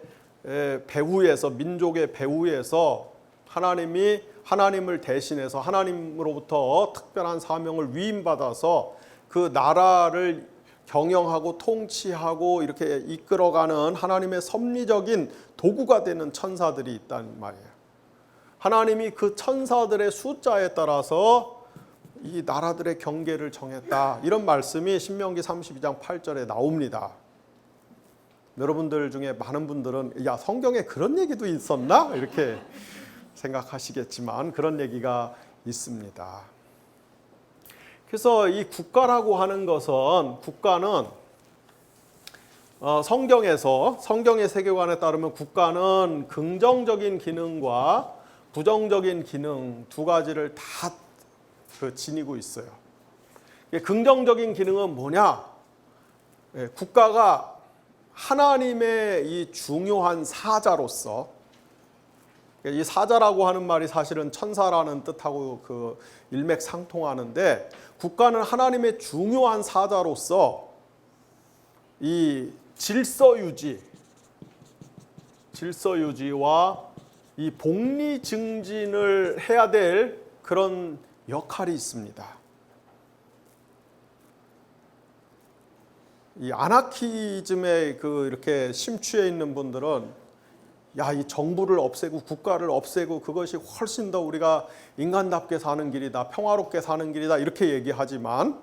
배후에서, 민족의 배후에서 하나님을 대신해서 하나님으로부터 특별한 사명을 위임받아서 그 나라를 경영하고 통치하고 이렇게 이끌어가는 하나님의 섭리적인 도구가 되는 천사들이 있단 말이에요. 하나님이 그 천사들의 숫자에 따라서 이 나라들의 경계를 정했다, 이런 말씀이 신명기 32장 8절에 나옵니다. 여러분들 중에 많은 분들은 야, 성경에 그런 얘기도 있었나? 이렇게 생각하시겠지만 그런 얘기가 있습니다. 그래서 이 국가라고 하는 것은, 국가는 성경의 세계관에 따르면 국가는 긍정적인 기능과 부정적인 기능 두 가지를 다 지니고 있어요. 긍정적인 기능은 뭐냐? 국가가 하나님의 이 중요한 사자로서, 이 사자라고 하는 말이 사실은 천사라는 뜻하고 그 일맥상통하는데, 국가는 하나님의 중요한 사자로서 이 질서 유지와 이 복리 증진을 해야 될 그런 역할이 있습니다. 이 아나키즘에 이렇게 심취해 있는 분들은 야, 이 정부를 없애고 국가를 없애고 그것이 훨씬 더 우리가 인간답게 사는 길이다, 평화롭게 사는 길이다 이렇게 얘기하지만,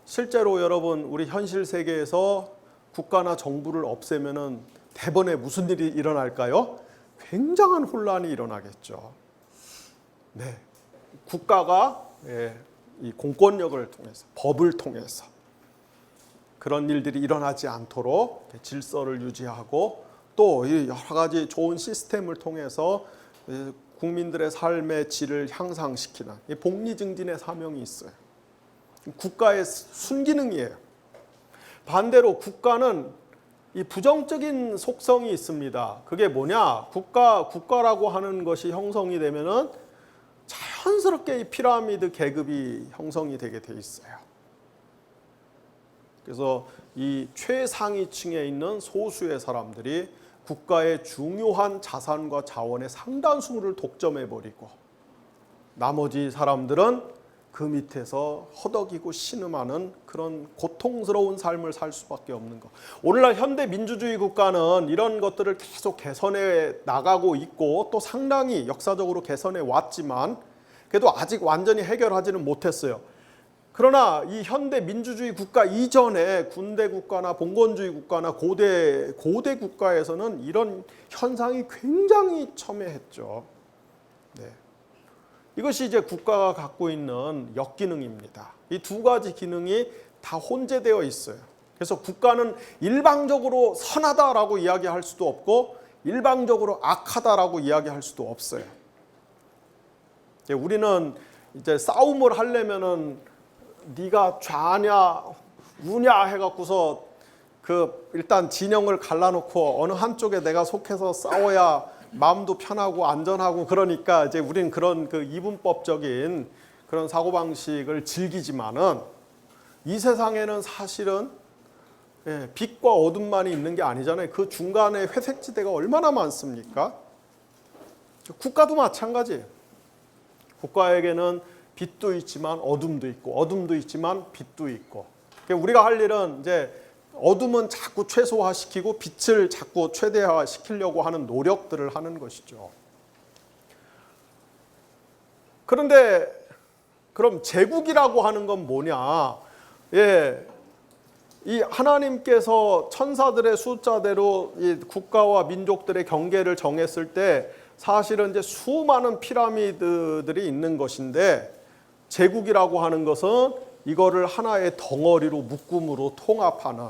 실제로 여러분 우리 현실 세계에서 국가나 정부를 없애면은 대번에 무슨 일이 일어날까요? 굉장한 혼란이 일어나겠죠. 네. 국가가 이 공권력을 통해서, 법을 통해서 그런 일들이 일어나지 않도록 질서를 유지하고 또 여러 가지 좋은 시스템을 통해서 국민들의 삶의 질을 향상시키는 이 복리증진의 사명이 있어요. 국가의 순기능이에요. 반대로 국가는 이 부정적인 속성이 있습니다. 그게 뭐냐? 국가라고 하는 것이 형성이 되면은 자연스럽게 이 피라미드 계급이 형성이 되게 돼 있어요. 그래서 이 최상위층에 있는 소수의 사람들이 국가의 중요한 자산과 자원의 상당수를 독점해버리고 나머지 사람들은 그 밑에서 허덕이고 신음하는 그런 고통스러운 삶을 살 수밖에 없는 것. 오늘날 현대 민주주의 국가는 이런 것들을 계속 개선해 나가고 있고 또 상당히 역사적으로 개선해 왔지만 그래도 아직 완전히 해결하지는 못했어요. 그러나 이 현대 민주주의 국가 이전에 군대 국가나 봉건주의 국가나 고대 국가에서는 이런 현상이 굉장히 첨예했죠. 네. 이것이 이제 국가가 갖고 있는 역기능입니다. 이 두 가지 기능이 다 혼재되어 있어요. 그래서 국가는 일방적으로 선하다라고 이야기할 수도 없고 일방적으로 악하다라고 이야기할 수도 없어요. 우리는 이제 싸움을 하려면은 네가 좌냐 우냐 해갖고서 일단 진영을 갈라놓고 어느 한쪽에 내가 속해서 싸워야 마음도 편하고 안전하고 그러니까 이제 우리는 그런 이분법적인 그런 사고방식을 즐기지만은 이 세상에는 사실은 빛과 어둠만이 있는 게 아니잖아요. 그 중간에 회색지대가 얼마나 많습니까? 국가도 마찬가지예요. 국가에게는 빛도 있지만 어둠도 있고 어둠도 있지만 빛도 있고 우리가 할 일은 이제 어둠은 자꾸 최소화시키고 빛을 자꾸 최대화시키려고 하는 노력들을 하는 것이죠. 그런데 그럼 제국이라고 하는 건 뭐냐? 이 하나님께서 천사들의 숫자대로 이 국가와 민족들의 경계를 정했을 때 사실은 이제 수많은 피라미드들이 있는 것인데 제국이라고 하는 것은 이거를 하나의 덩어리로 묶음으로 통합하는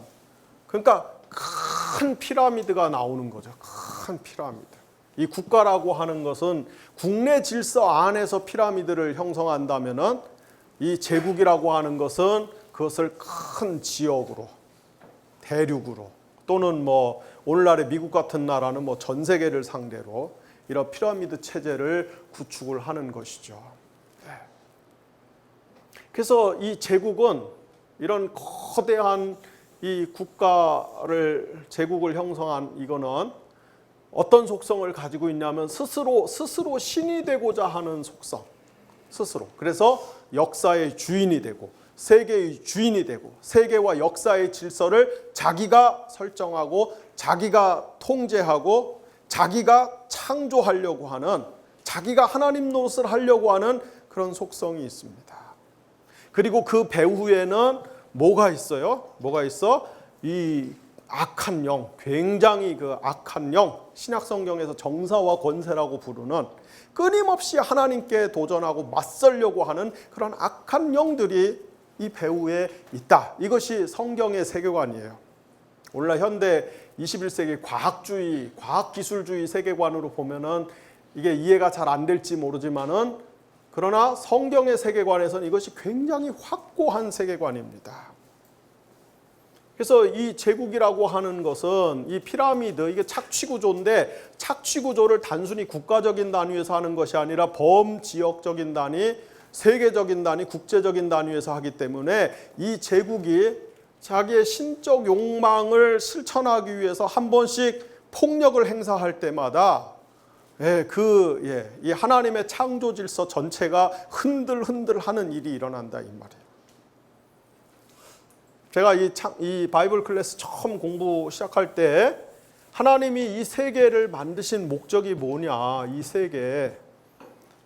그러니까 큰 피라미드가 나오는 거죠. 큰 피라미드. 이 국가라고 하는 것은 국내 질서 안에서 피라미드를 형성한다면은 이 제국이라고 하는 것은 그것을 큰 지역으로 대륙으로 또는 뭐 오늘날의 미국 같은 나라는 뭐 전 세계를 상대로 이런 피라미드 체제를 구축을 하는 것이죠. 그래서 이 제국은 이런 거대한 이 제국을 형성한 이거는 어떤 속성을 가지고 있냐면 스스로 신이 되고자 하는 속성. 스스로. 그래서 역사의 주인이 되고 세계의 주인이 되고 세계와 역사의 질서를 자기가 설정하고 자기가 통제하고 자기가 창조하려고 하는 자기가 하나님 노릇을 하려고 하는 그런 속성이 있습니다. 그리고 그 배후에는 뭐가 있어요? 뭐가 있어? 이 악한 영, 굉장히 그 악한 영, 신약 성경에서 정사와 권세라고 부르는 끊임없이 하나님께 도전하고 맞설려고 하는 그런 악한 영들이 이 배후에 있다. 이것이 성경의 세계관이에요. 오늘날 현대 21세기 과학주의, 과학기술주의 세계관으로 보면은 이게 이해가 잘 안 될지 모르지만은 그러나 성경의 세계관에서는 이것이 굉장히 확고한 세계관입니다. 그래서 이 제국이라고 하는 것은 이 피라미드, 이게 착취구조인데 착취구조를 단순히 국가적인 단위에서 하는 것이 아니라 범지역적인 단위, 세계적인 단위, 국제적인 단위에서 하기 때문에 이 제국이 자기의 신적 욕망을 실천하기 위해서 한 번씩 폭력을 행사할 때마다 이 하나님의 창조 질서 전체가 흔들흔들하는 일이 일어난다 이 말이에요. 제가 이 바이블 클래스 처음 공부 시작할 때 하나님이 이 세계를 만드신 목적이 뭐냐, 이 세계.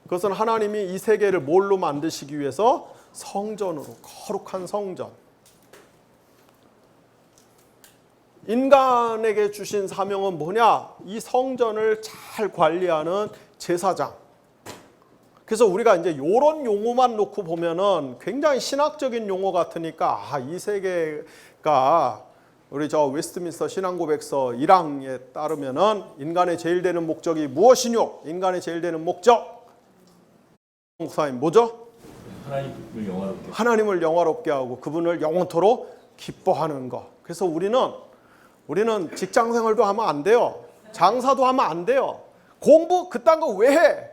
그것은 하나님이 이 세계를 뭘로 만드시기 위해서 성전으로, 거룩한 성전. 인간에게 주신 사명은 뭐냐? 이 성전을 잘 관리하는 제사장. 그래서 우리가 이제 이런 용어만 놓고 보면은 굉장히 신학적인 용어 같으니까 이 세계가 우리 저 웨스트민스터 신앙고백서 1항에 따르면은 인간의 제일 되는 목적이 무엇이뇨? 인간의 제일 되는 목적 목사님 뭐죠? 하나님을 영화롭게 하고 그분을 영원토록 기뻐하는 것. 그래서 우리는 직장 생활도 하면 안 돼요. 장사도 하면 안 돼요. 공부 그딴 거 왜 해?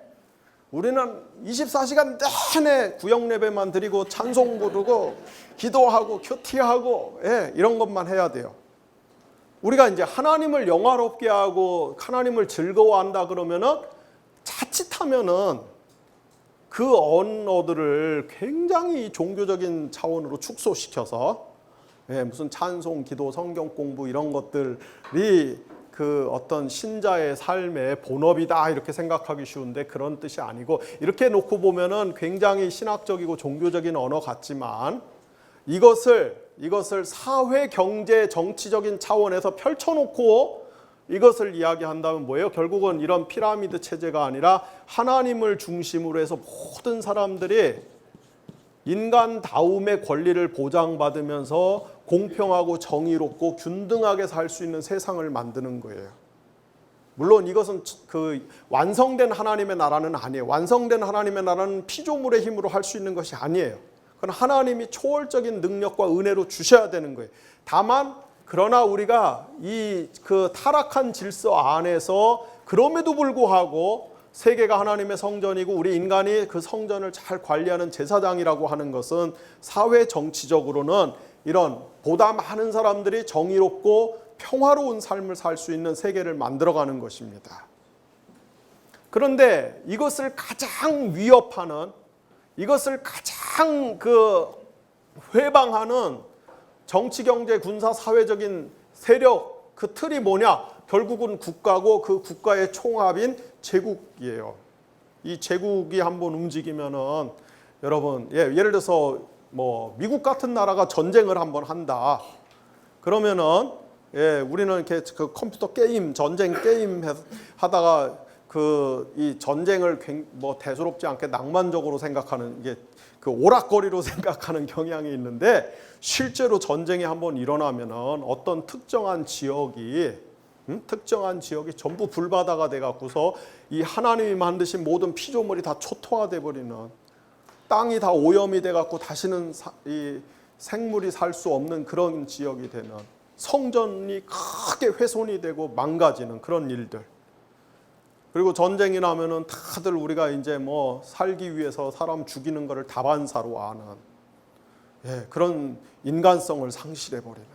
우리는 24시간 내내 구역 예배만 드리고 찬송 부르고 기도하고 큐티하고 이런 것만 해야 돼요. 우리가 이제 하나님을 영화롭게 하고 하나님을 즐거워한다 그러면은 자칫하면은 그 언어들을 굉장히 종교적인 차원으로 축소시켜서 무슨 찬송, 기도, 성경 공부 이런 것들이 그 어떤 신자의 삶의 본업이다 이렇게 생각하기 쉬운데 그런 뜻이 아니고 이렇게 놓고 보면은 굉장히 신학적이고 종교적인 언어 같지만 이것을 사회, 경제, 정치적인 차원에서 펼쳐놓고 이것을 이야기한다면 뭐예요? 결국은 이런 피라미드 체제가 아니라 하나님을 중심으로 해서 모든 사람들이 인간다움의 권리를 보장받으면서 공평하고 정의롭고 균등하게 살 수 있는 세상을 만드는 거예요. 물론 이것은 그 완성된 하나님의 나라는 아니에요. 완성된 하나님의 나라는 피조물의 힘으로 할 수 있는 것이 아니에요. 그건 하나님이 초월적인 능력과 은혜로 주셔야 되는 거예요. 다만 그러나 우리가 이 그 타락한 질서 안에서 그럼에도 불구하고 세계가 하나님의 성전이고 우리 인간이 그 성전을 잘 관리하는 제사장이라고 하는 것은 사회 정치적으로는 이런 보다 많은 사람들이 정의롭고 평화로운 삶을 살 수 있는 세계를 만들어가는 것입니다. 그런데 이것을 가장 위협하는 이것을 가장 회방하는 정치, 경제, 군사, 사회적인 세력 그 틀이 뭐냐? 결국은 국가고 그 국가의 총합인 제국이에요. 이 제국이 한번 움직이면은 여러분 예를 들어서 뭐 미국 같은 나라가 전쟁을 한번 한다. 그러면은 우리는 이렇게 그 컴퓨터 게임 전쟁 게임 하다가 이 전쟁을 뭐 대수롭지 않게 낭만적으로 생각하는 이게 그 오락거리로 생각하는 경향이 있는데 실제로 전쟁이 한번 일어나면은 어떤 특정한 지역이 전부 불바다가 돼 갖고서 이 하나님이 만드신 모든 피조물이 다 초토화돼 버리는 땅이 다 오염이 돼 갖고 다시는 이 생물이 살 수 없는 그런 지역이 되는 성전이 크게 훼손이 되고 망가지는 그런 일들. 그리고 전쟁이 나면은 다들 우리가 이제 뭐 살기 위해서 사람 죽이는 것을 다반사로 아는 그런 인간성을 상실해 버리는.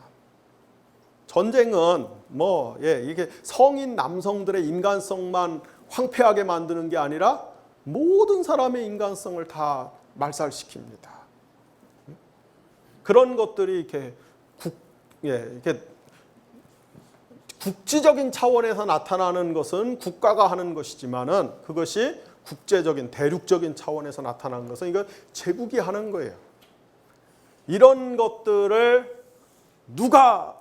전쟁은 이게 성인 남성들의 인간성만 황폐하게 만드는 게 아니라 모든 사람의 인간성을 다 말살시킵니다. 그런 것들이 이렇게 국지적인 차원에서 나타나는 것은 국가가 하는 것이지만은 그것이 국제적인 대륙적인 차원에서 나타나는 것은 이건 제국이 하는 거예요. 이런 것들을 누가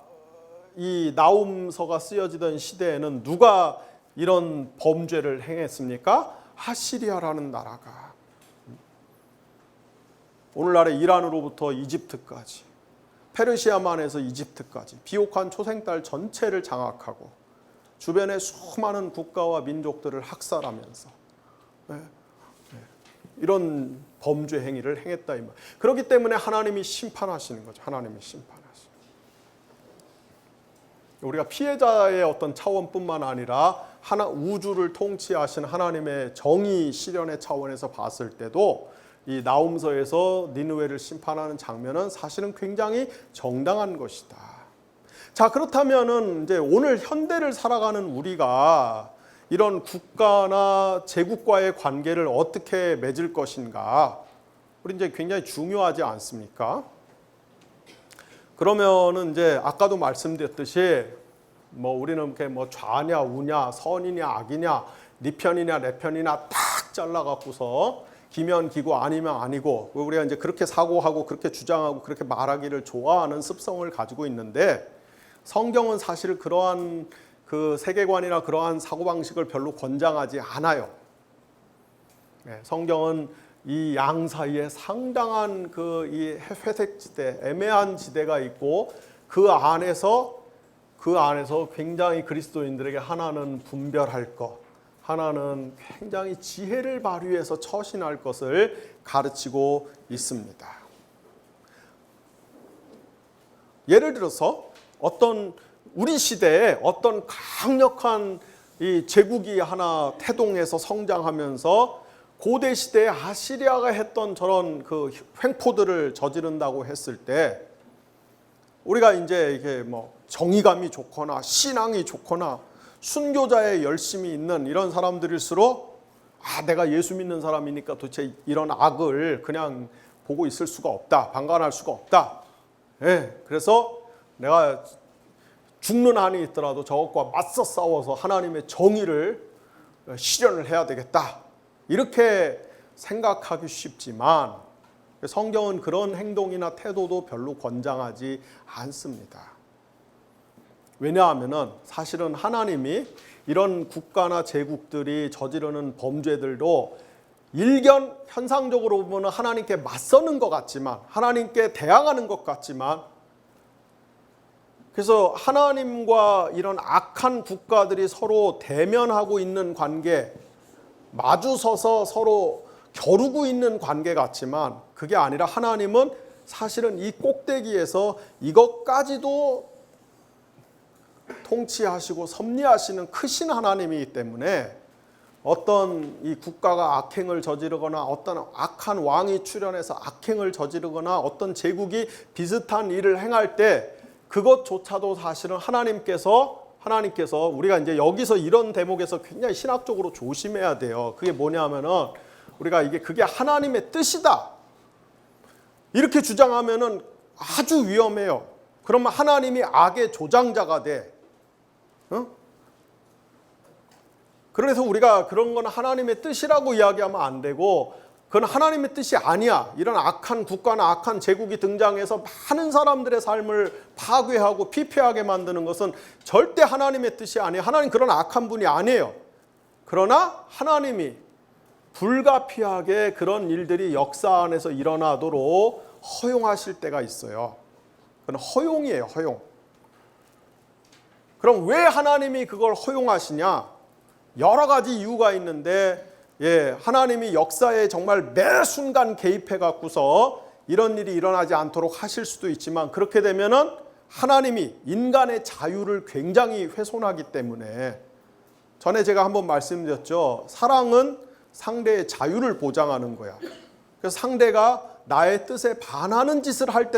이 나훔서가 쓰여지던 시대에는 누가 이런 범죄를 행했습니까? 아시리아라는 나라가. 오늘날의 이란으로부터 이집트까지 페르시아만에서 이집트까지 비옥한 초생딸 전체를 장악하고 주변의 수많은 국가와 민족들을 학살하면서 이런 범죄 행위를 행했다 이 말. 그렇기 때문에 하나님이 심판하시는 거죠. 하나님이 심판하시는. 우리가 피해자의 어떤 차원뿐만 아니라 우주를 통치하신 하나님의 정의 실현의 차원에서 봤을 때도 이 나훔서에서 니느웨를 심판하는 장면은 사실은 굉장히 정당한 것이다. 자, 그렇다면은 이제 오늘 현대를 살아가는 우리가 이런 국가나 제국과의 관계를 어떻게 맺을 것인가? 우리 이제 굉장히 중요하지 않습니까? 그러면은 이제 아까도 말씀드렸듯이 뭐 우리는 이렇게 뭐 좌냐 우냐 선이냐 악이냐 네 편이냐 내 편이냐 딱 잘라 갖고서 기면 기고 아니면 아니고 우리가 이제 그렇게 사고하고 그렇게 주장하고 그렇게 말하기를 좋아하는 습성을 가지고 있는데 성경은 사실 그러한 그 세계관이나 그러한 사고방식을 별로 권장하지 않아요. 성경은 이 양 사이에 상당한 이 회색 지대, 애매한 지대가 있고 그 안에서 굉장히 그리스도인들에게 하나는 분별할 것, 하나는 굉장히 지혜를 발휘해서 처신할 것을 가르치고 있습니다. 예를 들어서 우리 시대에 어떤 강력한 이 제국이 하나 태동해서 성장하면서 고대 시대에 아시리아가 했던 저런 그 횡포들을 저지른다고 했을 때 우리가 이제 이게 뭐 정의감이 좋거나 신앙이 좋거나 순교자의 열심이 있는 이런 사람들일수록 내가 예수 믿는 사람이니까 도대체 이런 악을 그냥 보고 있을 수가 없다. 방관할 수가 없다. 그래서 내가 죽는 한이 있더라도 저것과 맞서 싸워서 하나님의 정의를 실현을 해야 되겠다. 이렇게 생각하기 쉽지만 성경은 그런 행동이나 태도도 별로 권장하지 않습니다. 왜냐하면 사실은 하나님이 이런 국가나 제국들이 저지르는 범죄들도 일견 현상적으로 보면 하나님께 맞서는 것 같지만, 하나님께 대항하는 것 같지만, 그래서 하나님과 이런 악한 국가들이 서로 대면하고 있는 관계, 마주서서 서로 겨루고 있는 관계 같지만 그게 아니라 하나님은 사실은 이 꼭대기에서 이것까지도 통치하시고 섭리하시는 크신 하나님이기 때문에 어떤 이 국가가 악행을 저지르거나 어떤 악한 왕이 출현해서 악행을 저지르거나 어떤 제국이 비슷한 일을 행할 때 그것조차도 사실은 하나님께서 우리가 이제 여기서 이런 대목에서 굉장히 신학적으로 조심해야 돼요. 그게 뭐냐면은 우리가 그게 하나님의 뜻이다 이렇게 주장하면은 아주 위험해요. 그러면 하나님이 악의 조장자가 돼. 그래서 우리가 그런 건 하나님의 뜻이라고 이야기하면 안 되고, 그건 하나님의 뜻이 아니야. 이런 악한 국가나 악한 제국이 등장해서 많은 사람들의 삶을 파괴하고 피폐하게 만드는 것은 절대 하나님의 뜻이 아니에요. 하나님 그런 악한 분이 아니에요. 그러나 하나님이 불가피하게 그런 일들이 역사 안에서 일어나도록 허용하실 때가 있어요. 그건 허용이에요, 허용. 그럼 왜 하나님이 그걸 허용하시냐? 여러 가지 이유가 있는데, 하나님이 역사에 정말 매 순간 개입해 갖고서 이런 일이 일어나지 않도록 하실 수도 있지만, 그렇게 되면은 하나님이 인간의 자유를 굉장히 훼손하기 때문에, 전에 제가 한번 말씀드렸죠. 사랑은 상대의 자유를 보장하는 거야. 그래서 상대가 나의 뜻에 반하는 짓을 할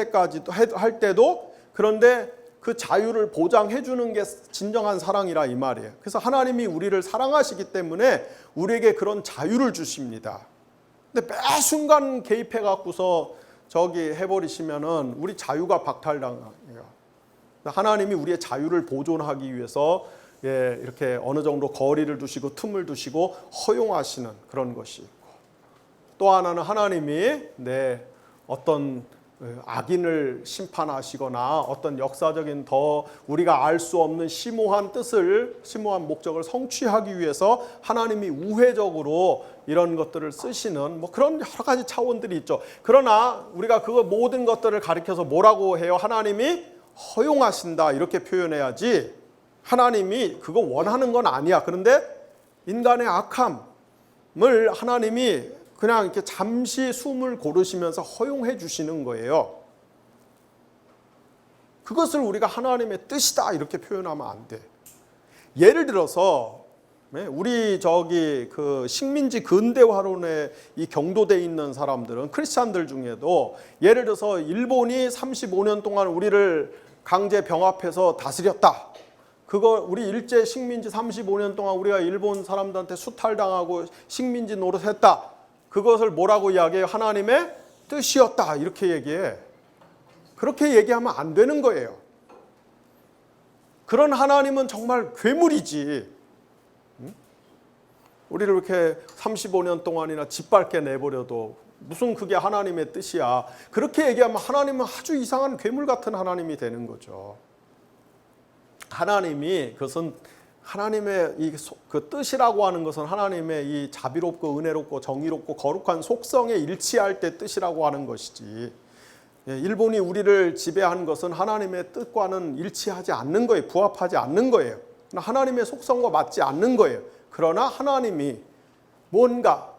때도 그런데 그 자유를 보장해 주는 게 진정한 사랑이라 이 말이에요. 그래서 하나님이 우리를 사랑하시기 때문에 우리에게 그런 자유를 주십니다. 근데 매 순간 개입해 갖고서 해버리시면은 우리 자유가 박탈당해요. 하나님이 우리의 자유를 보존하기 위해서 이렇게 어느 정도 거리를 두시고 틈을 두시고 허용하시는 그런 것이 있고, 또 하나는 하나님이 어떤 악인을 심판하시거나 어떤 역사적인 더 우리가 알 수 없는 심오한 목적을 성취하기 위해서 하나님이 우회적으로 이런 것들을 쓰시는 그런 여러 가지 차원들이 있죠. 그러나 우리가 그 모든 것들을 가리켜서 뭐라고 해요? 하나님이 허용하신다 이렇게 표현해야지, 하나님이 그거 원하는 건 아니야. 그런데 인간의 악함을 하나님이 그냥 이렇게 잠시 숨을 고르시면서 허용해 주시는 거예요. 그것을 우리가 하나님의 뜻이다 이렇게 표현하면 안 돼. 예를 들어서 우리 그 식민지 근대화론에 이 경도돼 있는 사람들은, 크리스찬들 중에도 예를 들어서 일본이 35년 동안 우리를 강제 병합해서 다스렸다. 우리 일제 식민지 35년 동안 우리가 일본 사람들한테 수탈당하고 식민지 노릇했다. 그것을 뭐라고 이야기해요? 하나님의 뜻이었다 이렇게 얘기해. 그렇게 얘기하면 안 되는 거예요. 그런 하나님은 정말 괴물이지. 우리를 이렇게 35년 동안이나 짓밟게 내버려도 무슨 그게 하나님의 뜻이야. 그렇게 얘기하면 하나님은 아주 이상한 괴물 같은 하나님이 되는 거죠. 하나님이 그것은 하나님의 그 뜻이라고 하는 것은 하나님의 이 자비롭고 은혜롭고 정의롭고 거룩한 속성에 일치할 때 뜻이라고 하는 것이지, 일본이 우리를 지배한 것은 하나님의 뜻과는 일치하지 않는 거예요. 부합하지 않는 거예요. 하나님의 속성과 맞지 않는 거예요. 그러나 하나님이 뭔가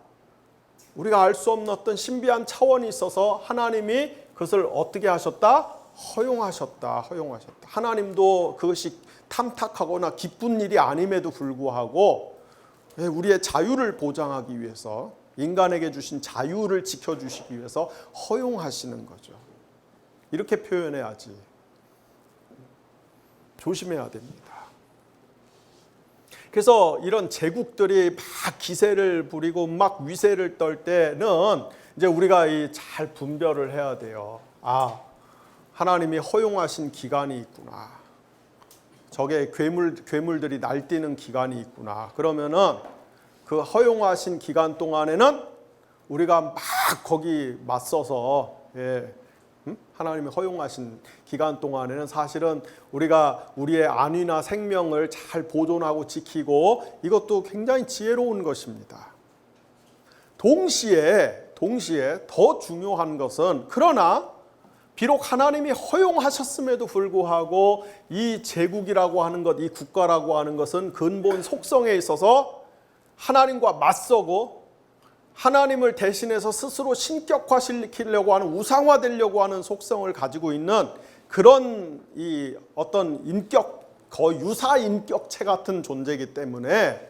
우리가 알 수 없는 어떤 신비한 차원이 있어서 하나님이 그것을 어떻게 하셨다? 허용하셨다. 하나님도 그것이 탐탁하거나 기쁜 일이 아님에도 불구하고 우리의 자유를 보장하기 위해서, 인간에게 주신 자유를 지켜주시기 위해서 허용하시는 거죠. 이렇게 표현해야지. 조심해야 됩니다. 그래서 이런 제국들이 막 기세를 부리고 막 위세를 떨 때는 이제 우리가 잘 분별을 해야 돼요. 하나님이 허용하신 기간이 있구나. 저게 괴물들이 날뛰는 기간이 있구나. 그러면은 그 허용하신 기간 동안에는 우리가 막 거기 맞서서, 하나님이 허용하신 기간 동안에는 사실은 우리가 우리의 안위나 생명을 잘 보존하고 지키고, 이것도 굉장히 지혜로운 것입니다. 동시에 더 중요한 것은, 그러나 비록 하나님이 허용하셨음에도 불구하고 이 제국이라고 하는 것, 이 국가라고 하는 것은 근본 속성에 있어서 하나님과 맞서고 하나님을 대신해서 스스로 신격화시키려고 하는, 우상화되려고 하는 속성을 가지고 있는 그런 이 어떤 거의 유사 인격체 같은 존재이기 때문에,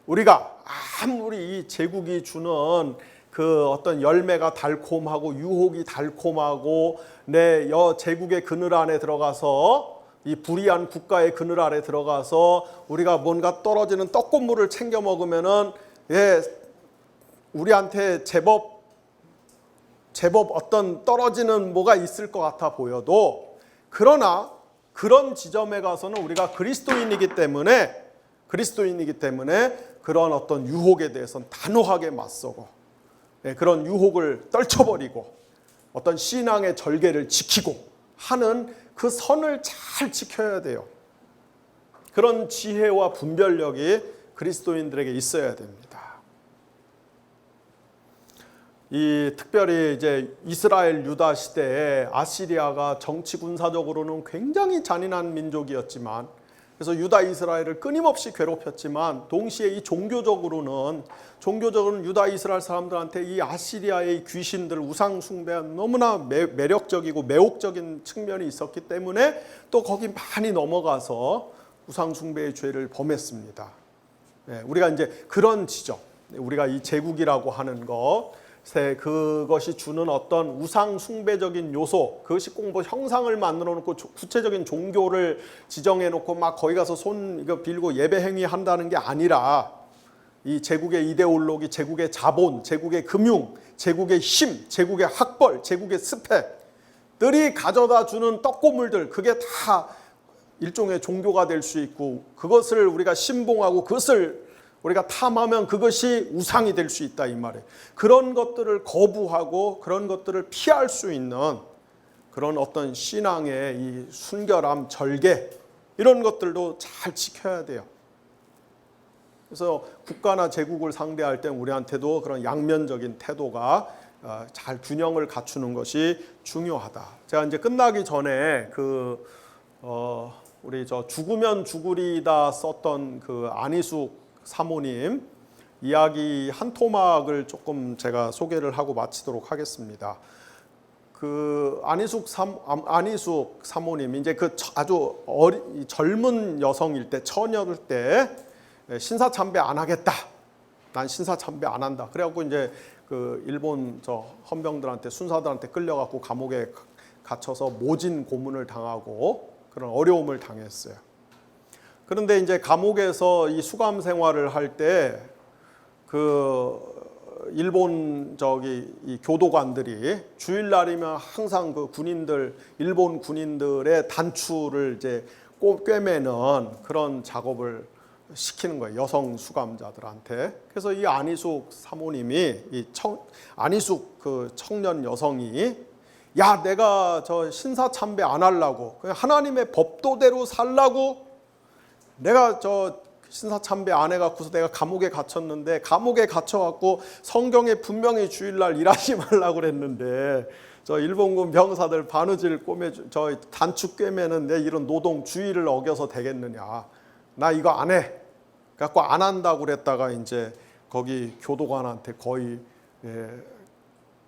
우리가 아무리 이 제국이 주는 그 어떤 열매가 달콤하고 유혹이 달콤하고 제국의 그늘 안에 들어가서, 이 불의한 국가의 그늘 안에 들어가서 우리가 뭔가 떨어지는 떡고물을 챙겨 먹으면은 우리한테 제법 어떤 떨어지는 뭐가 있을 것 같아 보여도, 그러나 그런 지점에 가서는 우리가 그리스도인이기 때문에 그런 어떤 유혹에 대해서는 단호하게 맞서고, 그런 유혹을 떨쳐버리고 어떤 신앙의 절개를 지키고 하는 그 선을 잘 지켜야 돼요. 그런 지혜와 분별력이 그리스도인들에게 있어야 됩니다. 특별히 이제 이스라엘 유다 시대에 아시리아가 정치 군사적으로는 굉장히 잔인한 민족이었지만, 그래서 유다 이스라엘을 끊임없이 괴롭혔지만, 동시에 이 종교적으로는 유다 이스라엘 사람들한테 이 아시리아의 귀신들, 우상 숭배가 너무나 매력적이고 매혹적인 측면이 있었기 때문에 또 거기 많이 넘어가서 우상 숭배의 죄를 범했습니다. 우리가 이제 그런 지점, 우리가 이 제국이라고 하는 그것이 주는 어떤 우상 숭배적인 요소, 그것이 꼭 뭐 형상을 만들어 놓고 구체적인 종교를 지정해 놓고 막 거기 가서 이거 빌고 예배 행위 한다는 게 아니라, 이 제국의 이데올로기, 제국의 자본, 제국의 금융, 제국의 힘, 제국의 학벌, 제국의 스펙들이 가져다 주는 떡고물들, 그게 다 일종의 종교가 될 수 있고, 그것을 우리가 신봉하고 그것을 우리가 탐하면 그것이 우상이 될 수 있다, 이 말이에요. 그런 것들을 거부하고 그런 것들을 피할 수 있는 그런 어떤 신앙의 이 순결함, 절개, 이런 것들도 잘 지켜야 돼요. 그래서 국가나 제국을 상대할 때 우리한테도 그런 양면적인 태도가 잘 균형을 갖추는 것이 중요하다. 제가 이제 끝나기 전에 우리 죽으면 죽으리다 썼던 그 안희숙 사모님 이야기 한 토막을 조금 제가 소개를 하고 마치도록 하겠습니다. 안희숙 사모님, 이제 아주 젊은 여성일 때, 처녀일 때 신사참배 안 하겠다. 난 신사참배 안 한다. 그래갖고 이제 일본 헌병들한테, 순사들한테 끌려갖고 감옥에 갇혀서 모진 고문을 당하고 그런 어려움을 당했어요. 그런데 이제 감옥에서 이 수감 생활을 할 때 일본 이 교도관들이 주일날이면 항상 일본 군인들의 단추를 이제 꿰매는 그런 작업을 시키는 거예요, 여성 수감자들한테. 그래서 이 안희숙 사모님이, 안희숙 청년 여성이, 야, 내가 신사참배 안 하려고, 하나님의 법도대로 살라고 내가 저 신사참배 안 해갖고서 내가 감옥에 갇혔는데, 감옥에 갇혀갖고 성경에 분명히 주일날 일하지 말라고 그랬는데 저 일본군 병사들 바느질 꿰매 저 단축 꿰매는 내 이런 노동 주의를 어겨서 되겠느냐, 나 이거 안 해 갖고 안 한다고 그랬다가 이제 거기 교도관한테 거의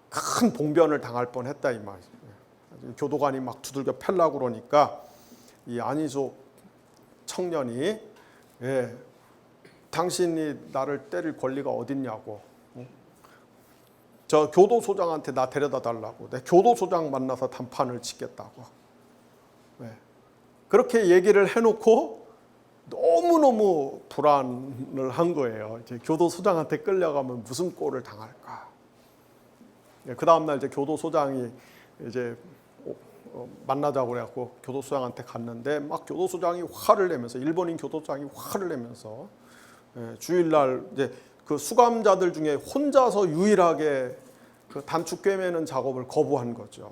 큰 봉변을 당할 뻔했다 이 말이죠. 교도관이 막 두들겨 펴려고 그러니까 이 안희숙 청년이 당신이 나를 때릴 권리가 어딨냐고, 저 교도소장한테 나 데려다 달라고, 내 교도소장 만나서 단판을 짓겠다고, 그렇게 얘기를 해놓고 너무너무 불안을 한 거예요. 이제 교도소장한테 끌려가면 무슨 꼴을 당할까. 그 다음날 이제 교도소장이 이제 만나자고 그래갖고 교도소장한테 갔는데 막 교도소장이 화를 내면서, 일본인 교도소장이 화를 내면서 주일날 이제 그 수감자들 중에 혼자서 유일하게 그 단축 꿰매는 작업을 거부한 거죠.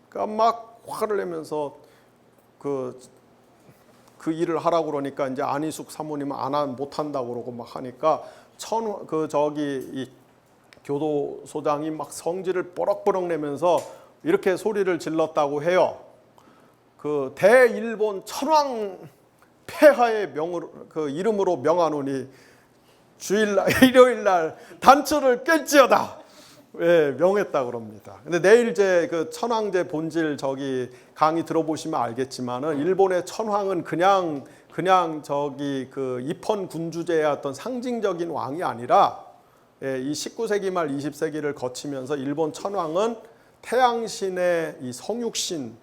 그러니까 막 화를 내면서 그 일을 하라고 그러니까 이제 안희숙 사모님은 못 한다고 그러고 막 하니까 이 교도소장이 막 성질을 뽀럭뽀럭 내면서 이렇게 소리를 질렀다고 해요. 그 대일본 천황 폐하의 그 이름으로 명하노니 주일날 일요일날 단추를 깰지어다. 명했다 그럽니다. 근데 내일 이제 그 천황제 본질 저기 강의 들어보시면 알겠지만은 일본의 천황은 그냥 저기 그 입헌 군주제의 어떤 상징적인 왕이 아니라 이 19세기 말 20세기를 거치면서 일본 천황은 태양신의 이 성육신인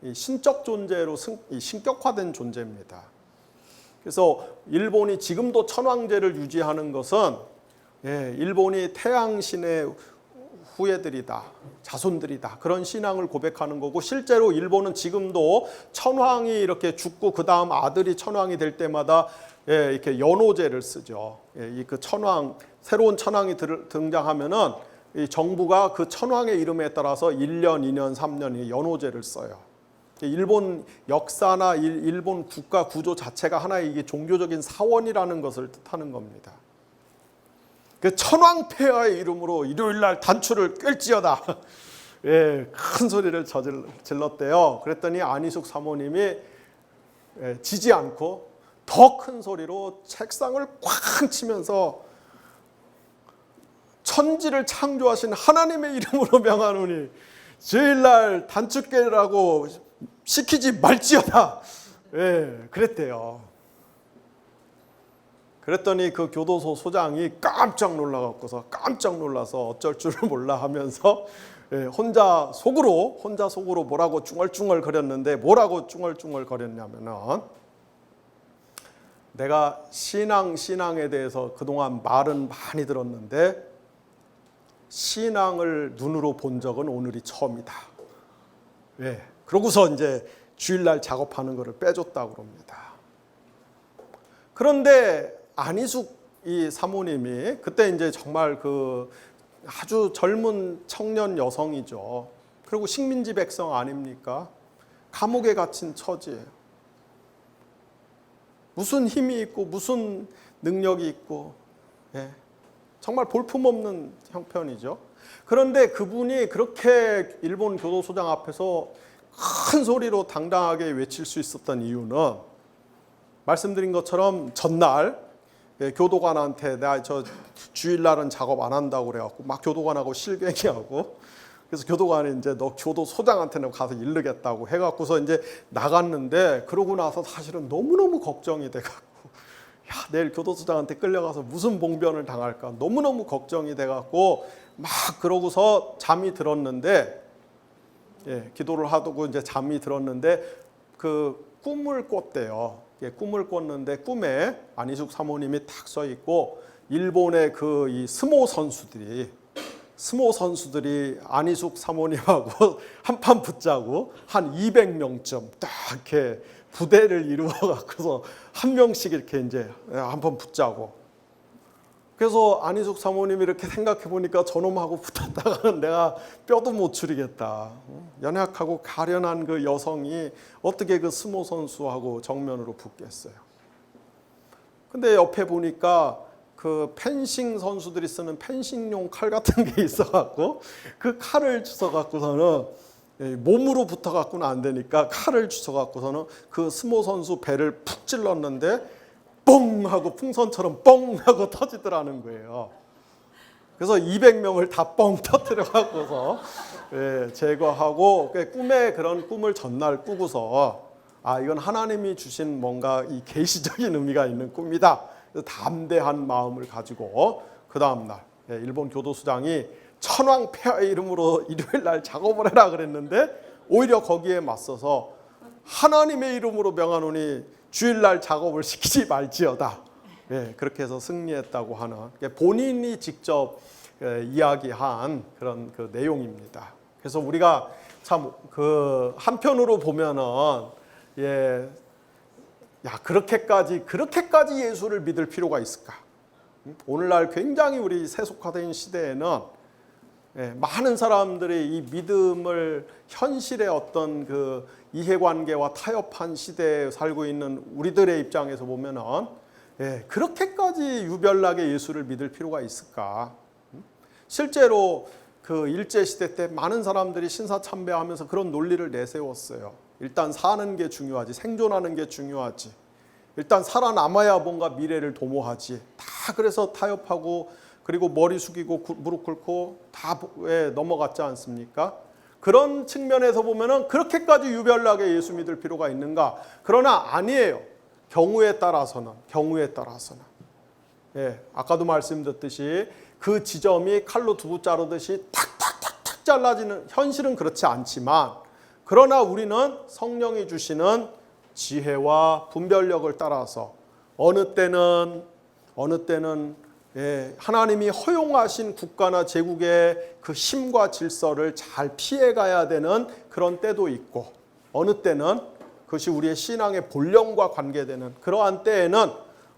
이 신적 존재로 신격화된 존재입니다. 그래서 일본이 지금도 천황제를 유지하는 것은 일본이 태양신의 후예들이다, 자손들이다, 그런 신앙을 고백하는 거고, 실제로 일본은 지금도 천황이 이렇게 죽고 그 다음 아들이 천황이 될 때마다 이렇게 연호제를 쓰죠. 그 천황, 새로운 천황이 등장하면은 이 정부가 그 천황의 이름에 따라서 1년, 2년, 3년 연호제를 써요. 일본 역사나 일본 국가 구조 자체가 하나의 이게 종교적인 사원이라는 것을 뜻하는 겁니다. 그 천황 폐하의 이름으로 일요일날 단추를 꿰지어다. 큰 소리를 질렀대요. 그랬더니 안희숙 사모님이 지지 않고 더 큰 소리로 책상을 꽉 치면서 천지를 창조하신 하나님의 이름으로 명하노니 주일날 단추 꿰라고 시키지 말지어다. 그랬대요. 그랬더니 그 교도소 소장이 깜짝 놀라서 어쩔 줄을 몰라 하면서 혼자 속으로 뭐라고 쭝얼쭝얼 거렸는데, 뭐라고 쭝얼쭝얼 거렸냐면은, 내가 신앙에 대해서 그동안 말은 많이 들었는데 신앙을 눈으로 본 적은 오늘이 처음이다. 그러고서 이제 주일날 작업하는 거를 빼줬다고 그럽니다. 그런데 안희숙 이 사모님이 그때 이제 정말 그 아주 젊은 청년 여성이죠. 그리고 식민지 백성 아닙니까? 감옥에 갇힌 처지예요. 무슨 힘이 있고 무슨 능력이 있고, 정말 볼품없는 형편이죠. 그런데 그분이 그렇게 일본 교도소장 앞에서 큰 소리로 당당하게 외칠 수 있었던 이유는, 말씀드린 것처럼 전날 교도관한테 나 저 주일날은 작업 안 한다고 그래갖고 막 교도관하고 실갱이하고, 그래서 교도관이 이제 너 교도소장한테는 가서 이르겠다고 해갖고서 이제 나갔는데, 그러고 나서 사실은 너무너무 걱정이 돼갖고, 내일 교도소장한테 끌려가서 무슨 봉변을 당할까 너무너무 걱정이 돼갖고 막 그러고서 잠이 들었는데, 기도를 하고 이제 잠이 들었는데 그 꿈을 꿨대요. 꿈을 꿨는데 꿈에 안희숙 사모님이 탁 서 있고, 일본의 그 이 스모 선수들이 안희숙 사모님하고 한판 붙자고 한 200명쯤 딱 이렇게 부대를 이루어 갖고서 한 명씩 이렇게 이제 한판 붙자고, 그래서 안희숙 사모님이 이렇게 생각해 보니까 저놈하고 붙었다가는 내가 뼈도 못 추리겠다. 연약하고 가련한 그 여성이 어떻게 그 스모 선수하고 정면으로 붙겠어요. 근데 옆에 보니까 그 펜싱 선수들이 쓰는 펜싱용 칼 같은 게 있어갖고 그 칼을 주워갖고서는 몸으로 붙어갖고는 안 되니까 칼을 주워갖고서는 그 스모 선수 배를 푹 찔렀는데 뻥 하고 풍선처럼 뻥 하고 터지더라는 거예요. 그래서 200명을 다 뻥 터뜨려 갖고서 제거하고 꿈에 그런 꿈을 전날 꾸고서 아 이건 하나님이 주신 뭔가 이 계시적인 의미가 있는 꿈이다. 담대한 마음을 가지고 그 다음 날 일본 교도소장이 천황폐하의 이름으로 일요일 날 작업을 해라 그랬는데 오히려 거기에 맞서서 하나님의 이름으로 명하노니 주일날 작업을 시키지 말지어다. 그렇게 해서 승리했다고 하는 본인이 직접 이야기한 그런 그 내용입니다. 그래서 우리가 참 그 한편으로 보면은 그렇게까지 예수를 믿을 필요가 있을까? 오늘날 굉장히 우리 세속화된 시대에는 많은 사람들이 이 믿음을 현실의 어떤 그 이해관계와 타협한 시대에 살고 있는 우리들의 입장에서 보면은 그렇게까지 유별나게 예수를 믿을 필요가 있을까? 실제로 그 일제시대 때 많은 사람들이 신사참배하면서 그런 논리를 내세웠어요. 일단 사는 게 중요하지, 생존하는 게 중요하지. 일단 살아남아야 뭔가 미래를 도모하지. 다 그래서 타협하고 그리고 머리 숙이고 무릎 꿇고 다 넘어갔지 않습니까? 그런 측면에서 보면은 그렇게까지 유별나게 예수 믿을 필요가 있는가? 그러나 아니에요. 경우에 따라서는. 아까도 말씀드렸듯이 그 지점이 칼로 두부 자르듯이 탁탁탁탁 잘라지는 현실은 그렇지 않지만 그러나 우리는 성령이 주시는 지혜와 분별력을 따라서 어느 때는 하나님이 허용하신 국가나 제국의 그 힘과 질서를 잘 피해가야 되는 그런 때도 있고 어느 때는 그것이 우리의 신앙의 본령과 관계되는 그러한 때에는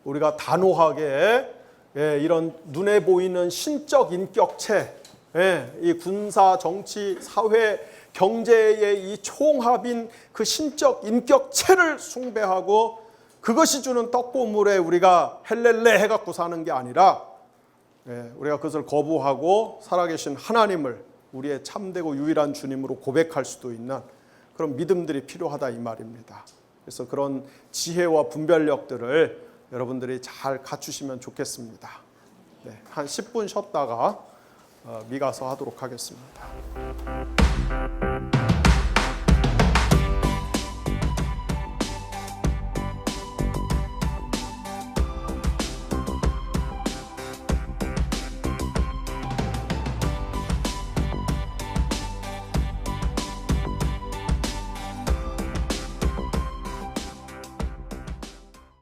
우리가 단호하게 이런 눈에 보이는 신적 인격체, 이 군사, 정치, 사회, 경제의 이 총합인 그 신적 인격체를 숭배하고 그것이 주는 떡고물에 우리가 헬렐레 해갖고 사는 게 아니라 우리가 그것을 거부하고 살아계신 하나님을 우리의 참되고 유일한 주님으로 고백할 수도 있는 그런 믿음들이 필요하다 이 말입니다. 그래서 그런 지혜와 분별력들을 여러분들이 잘 갖추시면 좋겠습니다. 한 10분 쉬었다가 미가서 하도록 하겠습니다.